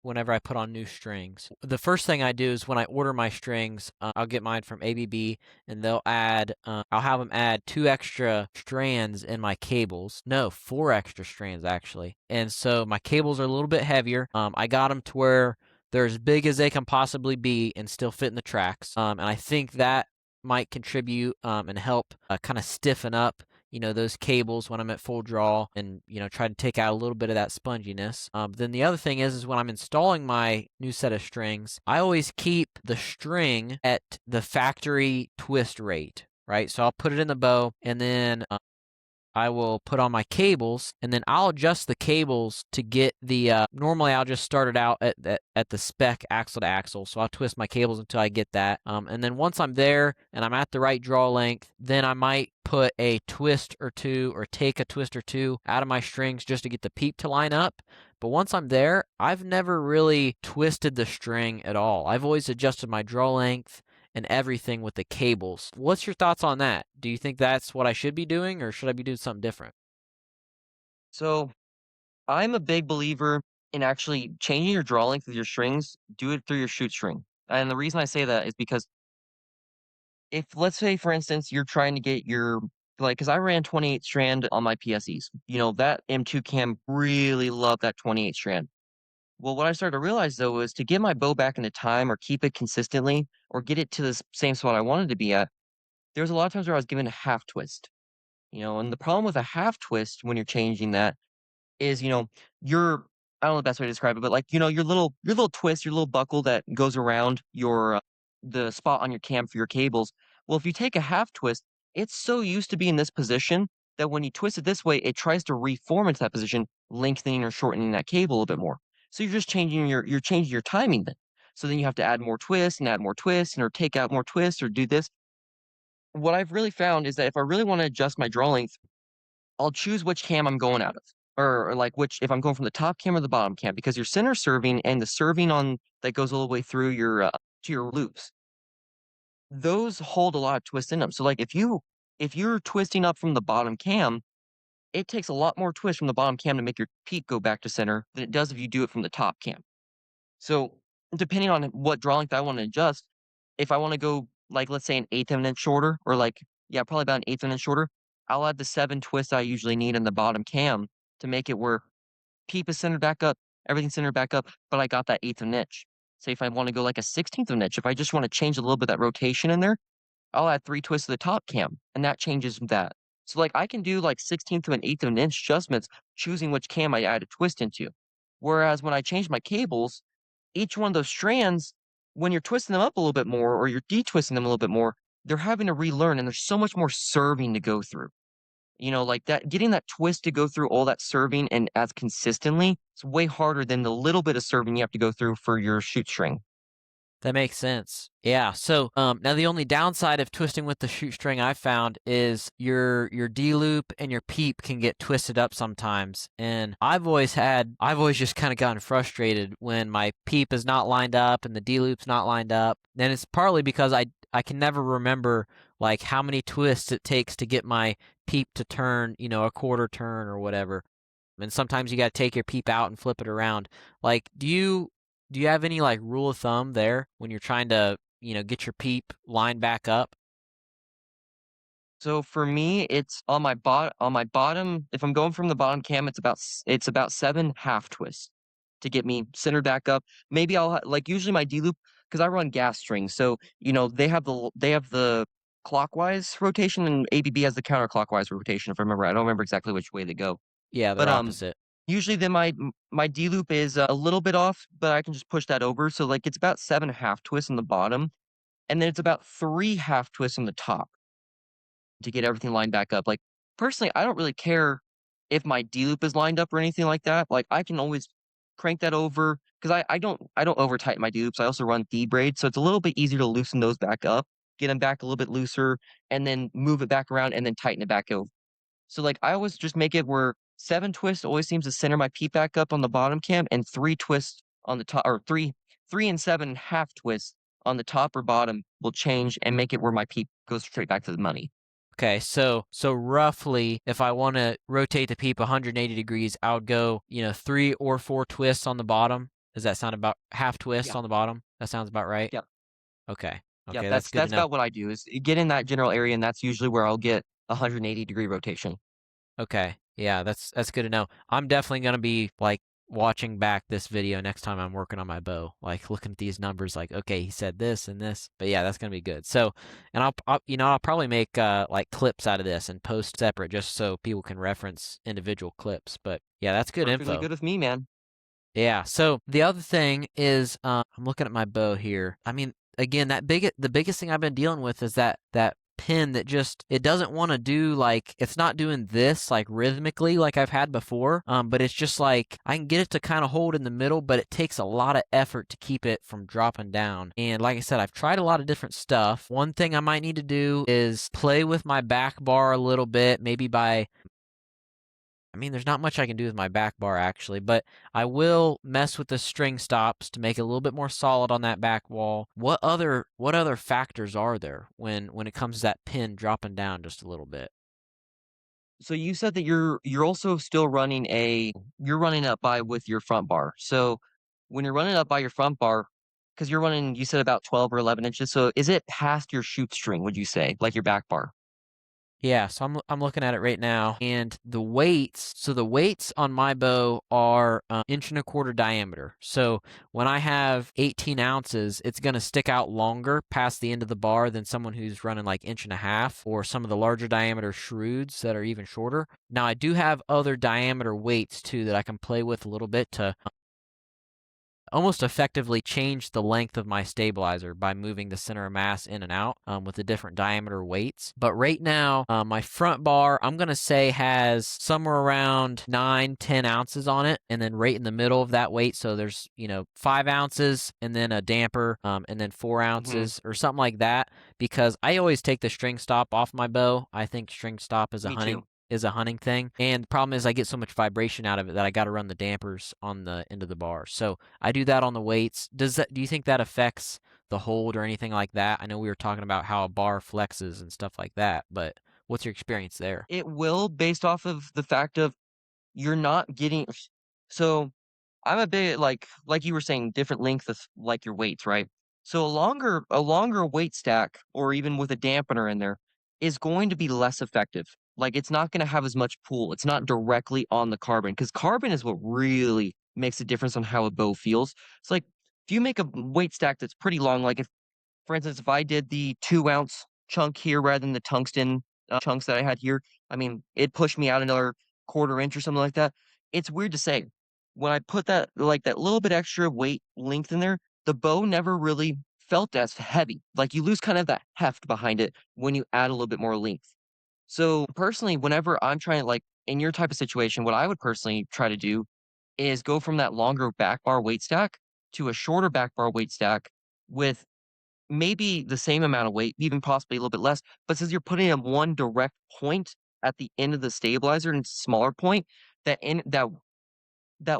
whenever I put on new strings, the first thing I do is when I order my strings, I'll get mine from ABB, and I'll have them add two extra strands in my cables. No, four extra strands actually. And so my cables are a little bit heavier. I got them to where they're as big as they can possibly be and still fit in the tracks. And I think that might contribute and help kind of stiffen up those cables when I'm at full draw and try to take out a little bit of that sponginess. But then the other thing is when I'm installing my new set of strings, I always keep the string at the factory twist rate, right? So I'll put it in the bow, and then I will put on my cables, and then I'll adjust the cables to get normally I'll just start it out at the spec axle to axle. So I'll twist my cables until I get that. And then once I'm there and I'm at the right draw length, then I might put a twist or two or take a twist or two out of my strings just to get the peep to line up. But once I'm there, I've never really twisted the string at all. I've always adjusted my draw length and everything with the cables. What's your thoughts on that? Do you think that's what I should be doing, or should I be doing something different? So I'm a big believer in actually changing your draw length with your strings. Do it through your shoot string. And the reason I say that is because if let's say for instance you're trying to get your like because I ran 28 strand on my PSEs. You know, that M2 cam really loved that 28 strand. Well, what I started to realize though was to get my bow back into time or keep it consistently or get it to the same spot I wanted to be at, there was a lot of times where I was given a half twist. You know, and the problem with a half twist when you're changing that is, you know, your I don't know the best way to describe it, but like, you know, your little twist, your little buckle that goes around your the spot on your cam for your cables. Well, if you take a half twist, it's so used to be in this position that when you twist it this way, it tries to reform into that position, lengthening or shortening that cable a little bit more. So you're just changing you're changing your timing then. So then you have to add more twists and add more twists and or take out more twists or do this. What I've really found is that if I really want to adjust my draw length, I'll choose which cam I'm going out of, or like which if I'm going from the top cam or the bottom cam, because your center serving and the serving on that goes all the way through your to your loops, those hold a lot of twist in them. So like if you're twisting up from the bottom cam, it takes a lot more twist from the bottom cam to make your peep go back to center than it does if you do it from the top cam. So, depending on what draw length I want to adjust, if I want to go like let's say an eighth of an inch shorter, or like yeah, probably about an eighth of an inch shorter, I'll add the 7 twists I usually need in the bottom cam to make it where peep is centered back up, everything's centered back up, but I got that eighth of an inch. Say if I want to go like a 16th of an inch, if I just want to change a little bit of that rotation in there, I'll add 3 twists to the top cam, and that changes that. So like I can do like 16th to an eighth of an inch adjustments, choosing which cam I add a twist into. Whereas when I change my cables, each one of those strands, when you're twisting them up a little bit more or you're detwisting them a little bit more, they're having to relearn and there's so much more serving to go through. Like that getting that twist to go through all that serving and as consistently, it's way harder than the little bit of serving you have to go through for your shoot string. That makes sense. Yeah. So now the only downside of twisting with the shoestring I've found is your D loop and your peep can get twisted up sometimes. And I've always just kind of gotten frustrated when my peep is not lined up and the D loop's not lined up. And it's partly because I can never remember like how many twists it takes to get my peep to turn, a quarter turn or whatever. And sometimes you got to take your peep out and flip it around. Like, do you have any like rule of thumb there when you're trying to, get your peep line back up? So for me, it's on my bottom. If I'm going from the bottom cam, it's about 7 half twists to get me centered back up. Maybe like usually my D loop because I run gas strings, so they have the clockwise rotation and ABB has the counterclockwise rotation. If I remember, I don't remember exactly which way they go, Yeah, but they're opposite. usually then my D loop is a little bit off, but I can just push that over. So like it's about 7 half twists on the bottom, and then it's about 3 half twists on the top to get everything lined back up. Like, personally, I don't really care if my D loop is lined up or anything like that. Like, I can always crank that over because I don't over tighten my D loops. I also run D braids, so it's a little bit easier to loosen those back up, get them back a little bit looser, and then move it back around and then tighten it back over. So like I always just make it where 7 twists always seems to center my peep back up on the bottom cam, and 3 twists on the top, or three and 7 half twists on the top or bottom will change and make it where my peep goes straight back to the money. Okay, so roughly, if I want to rotate the peep 180 degrees, I would go, 3 or 4 twists on the bottom. Does that sound about half twist Yeah. on the bottom? That sounds about right. Yep. Okay, Yep. okay, that's good to That's know. about what I do is get in that general area, and that's usually where I'll get 180-degree rotation. Okay. Yeah, that's good to know. I'm definitely gonna be like watching back this video next time I'm working on my bow, like looking at these numbers, like okay, he said this and this, but yeah, that's gonna be good. So, and I'll probably make like clips out of this and post separate just so people can reference individual clips. But yeah, that's good Perfectly info. good with me, man. Yeah. So the other thing is, I'm looking at my bow here. I mean, again, the biggest thing I've been dealing with is that pin that just it doesn't want to do like it's not doing this like rhythmically like I've had before. But it's just like I can get it to kind of hold in the middle, but it takes a lot of effort to keep it from dropping down. And like I said, I've tried a lot of different stuff. One thing I might need to do is play with my back bar a little bit, maybe by I mean, there's not much I can do with my back bar actually, but I will mess with the string stops to make it a little bit more solid on that back wall. What other factors are there when it comes to that pin dropping down just a little bit? So you said that you're also still running you're running up by with your front bar. So when you're running up by your front bar, because you're running, you said about 12 or 11 inches. So is it past your shoot string? Would you say like your back bar? Yeah, so I'm looking at it right now, and the weights. So the weights on my bow are inch and a quarter diameter. So when I have 18 ounces, it's gonna stick out longer past the end of the bar than someone who's running like inch and a half, or some of the larger diameter shrewds that are even shorter. Now I do have other diameter weights too that I can play with a little bit to almost effectively change the length of my stabilizer by moving the center of mass in and out with the different diameter weights. But right now, my front bar, I'm going to say has somewhere around 9-10 ounces on it. And then right in the middle of that weight, so there's, 5 ounces and then a damper and then four Hmm. ounces or something like that. Because I always take the string stop off my bow. I think string stop Me too. is a hunting thing. And the problem is I get so much vibration out of it that I got to run the dampers on the end of the bar. So I do that on the weights. Do you think that affects the hold or anything like that? I know we were talking about how a bar flexes and stuff like that, but What's your experience there? It will, based off of the fact of you're not getting. So I'm a bit like you were saying, different length of like your weights, right? So a longer weight stack, or even with a dampener in there, is going to be less effective. Like it's not going to have as much pull. It's not directly on the carbon, because carbon is what really makes a difference on how a bow feels. It's like if you make a weight stack that's pretty long, like if, for instance, if I did the 2 ounce chunk here rather than the tungsten chunks that I had here, I mean, it pushed me out another quarter inch or something like that. It's weird to say. When I put that like that little bit extra weight length in there, the bow never really felt as heavy. Like you lose kind of that heft behind it when you add a little bit more length. So personally, whenever I'm trying to like in your type of situation, what I would personally try to do is go from that longer back bar weight stack to a shorter back bar weight stack with maybe the same amount of weight, even possibly a little bit less, but since you're putting in one direct point at the end of the stabilizer and smaller point, that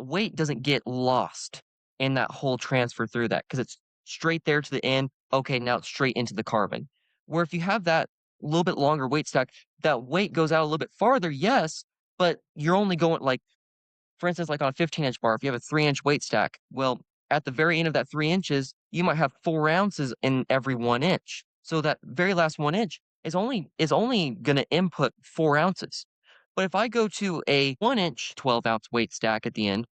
weight doesn't get lost in that whole transfer through that, because it's straight there to the end. Okay, now it's straight into the carbon. Where if you have that little bit longer weight stack, that weight goes out a little bit farther, yes, but you're only going like, for instance, like on a 15-inch bar, if you have a 3-inch weight stack, well, at the very end of that 3 inches, you might have 4 ounces in every 1 inch. So that very last 1 inch is only going to input 4 ounces. But if I go to a 1 inch 12-ounce weight stack at the end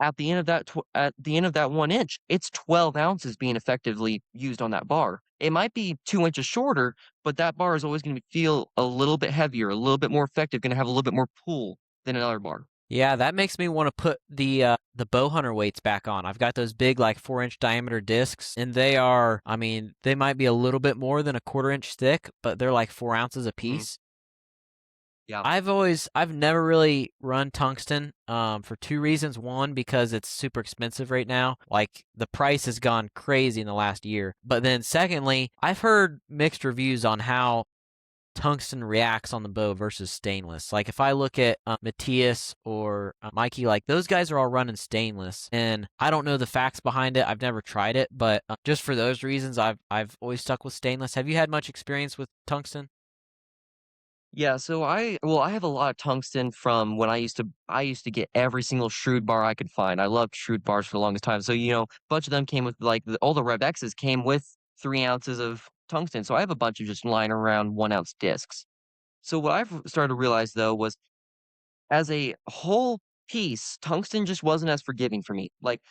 of that 1 inch, it's 12 ounces being effectively used on that bar. It might be 2 inches shorter, but that bar is always going to feel a little bit heavier, a little bit more effective, going to have a little bit more pull than another bar. Yeah, that makes me want to put the bow hunter weights back on. I've got those big like 4 inch diameter discs, and they are, I mean, they might be a little bit more than a quarter inch thick, but they're like 4 ounces a Mhm. piece. Yeah. I've never really run tungsten for two reasons. One, because it's super expensive right now. Like the price has gone crazy in the last year. But then secondly, I've heard mixed reviews on how tungsten reacts on the bow versus stainless. Like if I look at Matthias or Mikey, like those guys are all running stainless, and I don't know the facts behind it. I've never tried it, but just for those reasons, I've always stuck with stainless. Have you had much experience with tungsten? Yeah, so I have a lot of tungsten from when I used to get every single shrewd bar I could find. I loved shrewd bars for the longest time. So, a bunch of them came with like all the Rev X's came with 3 ounces of tungsten. So I have a bunch of just lying around 1 ounce discs. So what I've started to realize though was, as a whole piece, tungsten just wasn't as forgiving for me. Like,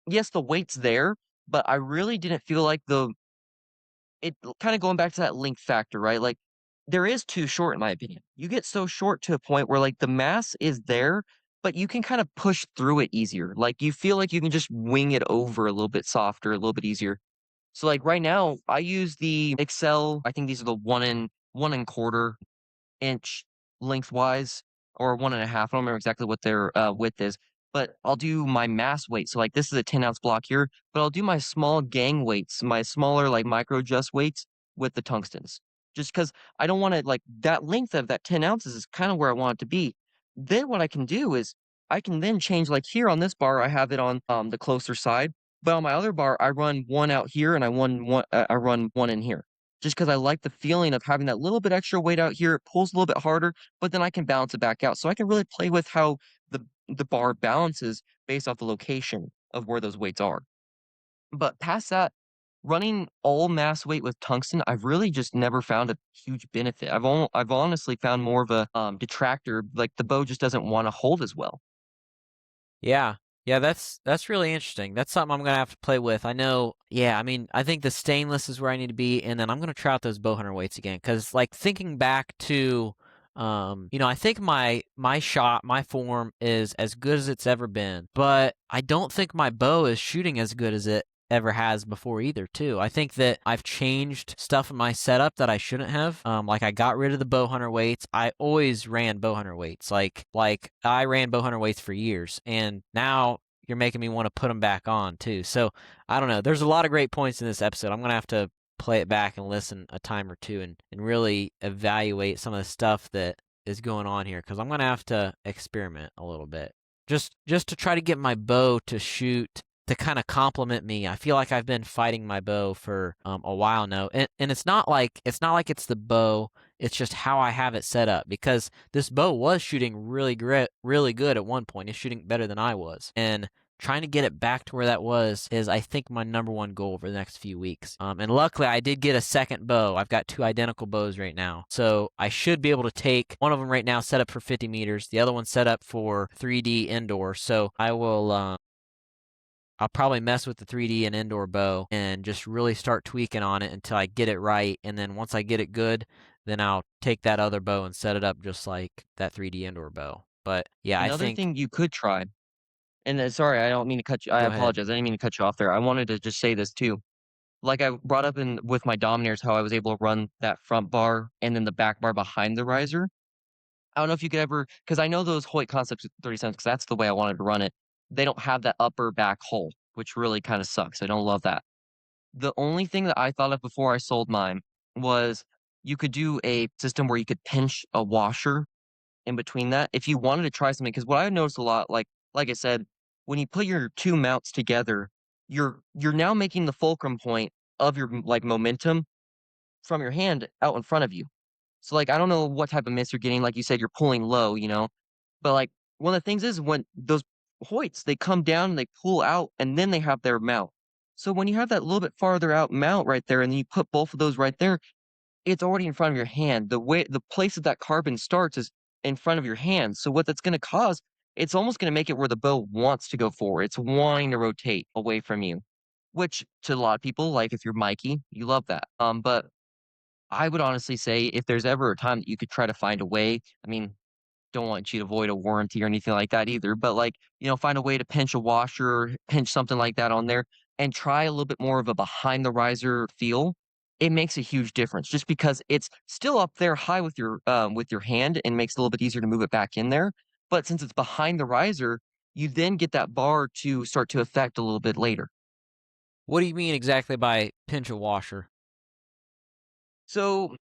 yes, the weight's there, but I really didn't feel like it kinda going back to that length factor, right? Like, there is too short in my opinion. You get so short to a point where, like, the mass is there, but you can kinda push through it easier. Like, you feel like you can just wing it over a little bit softer, a little bit easier. So, like, right now, I use the Excel. I think these are the 1 1/4 inch lengthwise, or 1.5. I don't remember exactly what their, width is, but I'll do my mass weight. So, like, this is a 10-ounce block here, but I'll do my small gang weights, my smaller, like, micro adjust weights with the tungstens. Just because I don't wanna like, that length of that 10 ounces is kinda where I want it to be. Then what I can do is I can then change, like, here on this bar, I have it on, the closer side, but on my other bar, I run 1 out here and I run 1 in here, just because I like the feeling of having that little bit extra weight out here. It pulls a little bit harder, but then I can balance it back out. So I can really play with how the bar balances based off the location of where those weights are. But past that, running all mass weight with tungsten, I've really just never found a huge benefit. I've honestly found more of a detractor. Like the bow just doesn't want to hold as well. Yeah. Yeah, that's really interesting. That's something I'm gonna have to play with. I know, yeah, I mean, I think the stainless is where I need to be, and then I'm gonna try out those bow hunter weights again. Cause like thinking back to I think my shot, my form is as good as it's ever been. But I don't think my bow is shooting as good as it ever has before either too. I think that I've changed stuff in my setup that I shouldn't have. Like I got rid of the bow hunter weights. I always ran bow hunter weights. Like I ran bow hunter weights for years, and now you're making me want to put them back on too. So I don't know. There's a lot of great points in this episode. I'm gonna have to play it back and listen a time or two, and really evaluate some of the stuff that is going on here, because I'm gonna have to experiment a little bit just to try to get my bow to shoot to kind of complement me. I feel like I've been fighting my bow for a while now, and it's not like it's the bow. It's just how I have it set up because this bow was shooting really good at one point. It's shooting better than I was. And trying to get it back to where that was is, I think, my number one goal over the next few weeks. And luckily, I did get a second bow. I've got two identical bows right now. So I should be able to take one of them right now set up for 50 meters, the other one set up for 3D indoor. So I'll probably mess with the 3D and indoor bow and just really start tweaking on it until I get it right. And then once I get it good, then I'll take that other bow and set it up just like that 3D indoor bow. But yeah, I Another think, thing you could try, and sorry, I don't mean to cut you. I go ahead. apologize. I didn't mean to cut you off there. I wanted to just say this too. Like I brought up in with my Dominators, how I was able to run that front bar and then the back bar behind the riser. I don't know if you could ever, because I know those Hoyt Concepts 37s, because that's the way I wanted to run it. They don't have that upper back hole, which really kind of sucks. I don't love that. The only thing that I thought of before I sold mine was you could do a system where you could pinch a washer in between that if you wanted to try something. Because what I noticed a lot, like I said, when you put your two mounts together, you're now making the fulcrum point of your like momentum from your hand out in front of you. So like I don't know what type of miss you're getting. Like you said, you're pulling low, but like one of the things is when those Hoyts they come down and they pull out and then they have their mount. So when you have that little bit farther out mount right there, and then you put both of those right there, it's already in front of your hand. The place that carbon starts is in front of your hand. So what that's going to cause, it's almost going to make it where the bow wants to go forward. It's wanting to rotate away from you, which to a lot of people, like if you're Mikey, you love that. But I would honestly say if there's ever a time that you could try to find a way, I mean, don't want you to void a warranty or anything like that either, but like, find a way to pinch a washer, or pinch something like that on there and try a little bit more of a behind the riser feel. It makes a huge difference just because it's still up there high with your hand and makes it a little bit easier to move it back in there. But since it's behind the riser, you then get that bar to start to affect a little bit later. What do you mean exactly by pinch a washer? So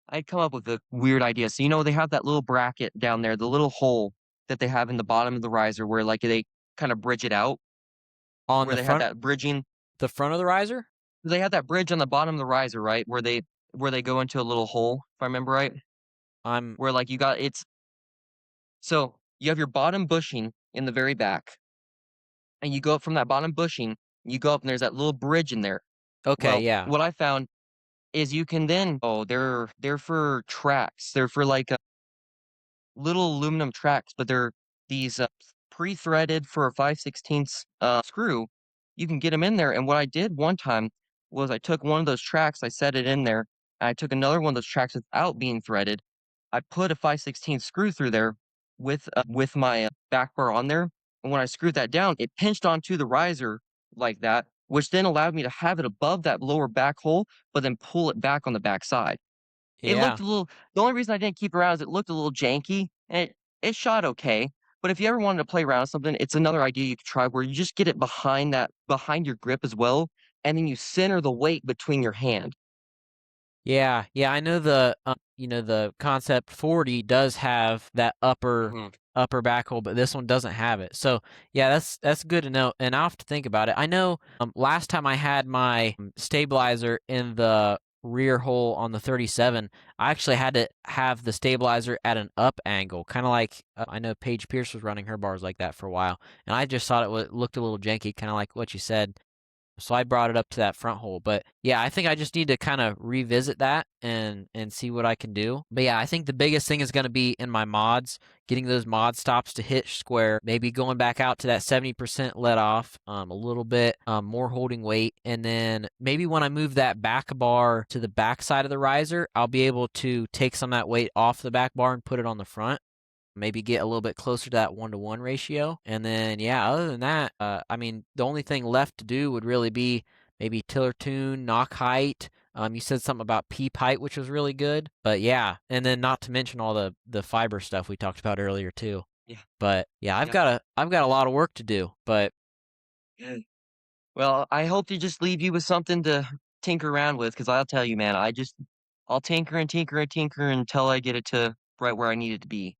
I'd come up with a weird idea. So, they have that little bracket down there, the little hole that they have in the bottom of the riser where like they kind of bridge it out, On where they have that bridging. the front of the riser? They have that bridge on the bottom of the riser, right? Where they go into a little hole, if I remember right. I'm Where like so you have your bottom bushing in the very back, and you go up from that bottom bushing, you go up and there's that little bridge in there. okay, Well, yeah. what I found is you can then they're for tracks. They're for like little aluminum tracks, but they're these pre-threaded for a 5/16 screw. You can get them in there. And what I did one time was I took one of those tracks, I set it in there, and I took another one of those tracks without being threaded. I put a 5/16 screw through there with my back bar on there. And when I screwed that down, it pinched onto the riser like that, which then allowed me to have it above that lower back hole, but then pull it back on the back side. It Yeah. looked a little the only reason I didn't keep it around is it looked a little janky, and it shot okay, but if you ever wanted to play around with something, it's another idea you could try where you just get it behind your grip as well, and then you center the weight between your hand. Yeah, yeah, I know the Concept 40 does have that Mhm. upper back hole, but this one doesn't have it. So yeah, that's good to know, and I'll have to think about it. I know last time I had my stabilizer in the rear hole on the 37, I actually had to have the stabilizer at an up angle, kind of like I know Paige Pierce was running her bars like that for a while, and I just thought looked a little janky, kind of like what you said. So I brought it up to that front hole. But yeah, I think I just need to kind of revisit that and see what I can do. But yeah, I think the biggest thing is going to be in my mods, getting those mod stops to hit square, maybe going back out to that 70% let off, a little bit more holding weight. And then maybe when I move that back bar to the back side of the riser, I'll be able to take some of that weight off the back bar and put it on the front, maybe get a little bit closer to that 1-to-1 ratio. And then, yeah, other than that, I mean, the only thing left to do would really be maybe tiller tune, knock height. You said something about peep height, which was really good. But yeah, and then not to mention all the fiber stuff we talked about earlier too. Yeah. But yeah, Yep. I've got a lot of work to do. But Good. Well, I hope to just leave you with something to tinker around with, because 'cause I'll tell you, man, I'll tinker and tinker and tinker until I get it to right where I need it to be.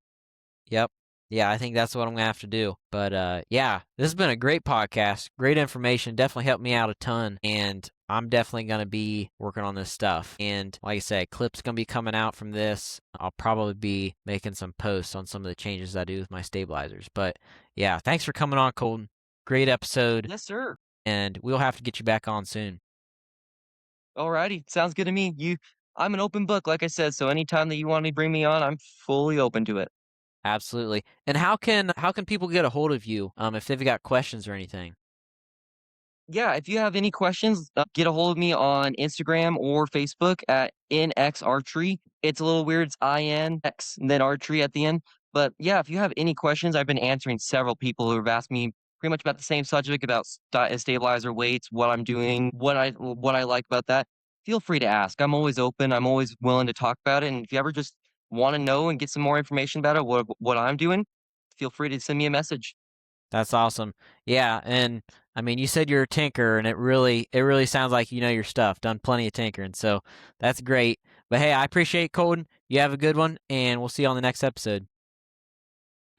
yep. Yeah, I think that's what I'm gonna have to do. But yeah, this has been a great podcast. Great information. Definitely helped me out a ton. And I'm definitely gonna be working on this stuff. And like I said, clips gonna be coming out from this. I'll probably be making some posts on some of the changes I do with my stabilizers. But yeah, thanks for coming on, Colton. Great episode. Yes, sir. And we'll have to get you back on soon. Alrighty, sounds good to me. I'm an open book, like I said, so anytime that you want to bring me on, I'm fully open to it. Absolutely. And how can people get a hold of you if they've got questions or anything? Yeah, if you have any questions, get a hold of me on Instagram or Facebook at NX Archery. It's a little weird. It's INX and then archery at the end. But yeah, if you have any questions, I've been answering several people who have asked me pretty much about the same subject about stabilizer weights, what I'm doing, what I like about that. Feel free to ask. I'm always open. I'm always willing to talk about it. And if you ever just want to know and get some more information about it, what I'm doing, feel free to send me a message. That's awesome. Yeah, and I mean, you said you're a tinker, and it really sounds like you know your stuff. Done plenty of tinkering, so that's great. But hey, I appreciate it, Colton. You have a good one, and we'll see you on the next episode.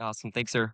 Awesome. Thanks, sir.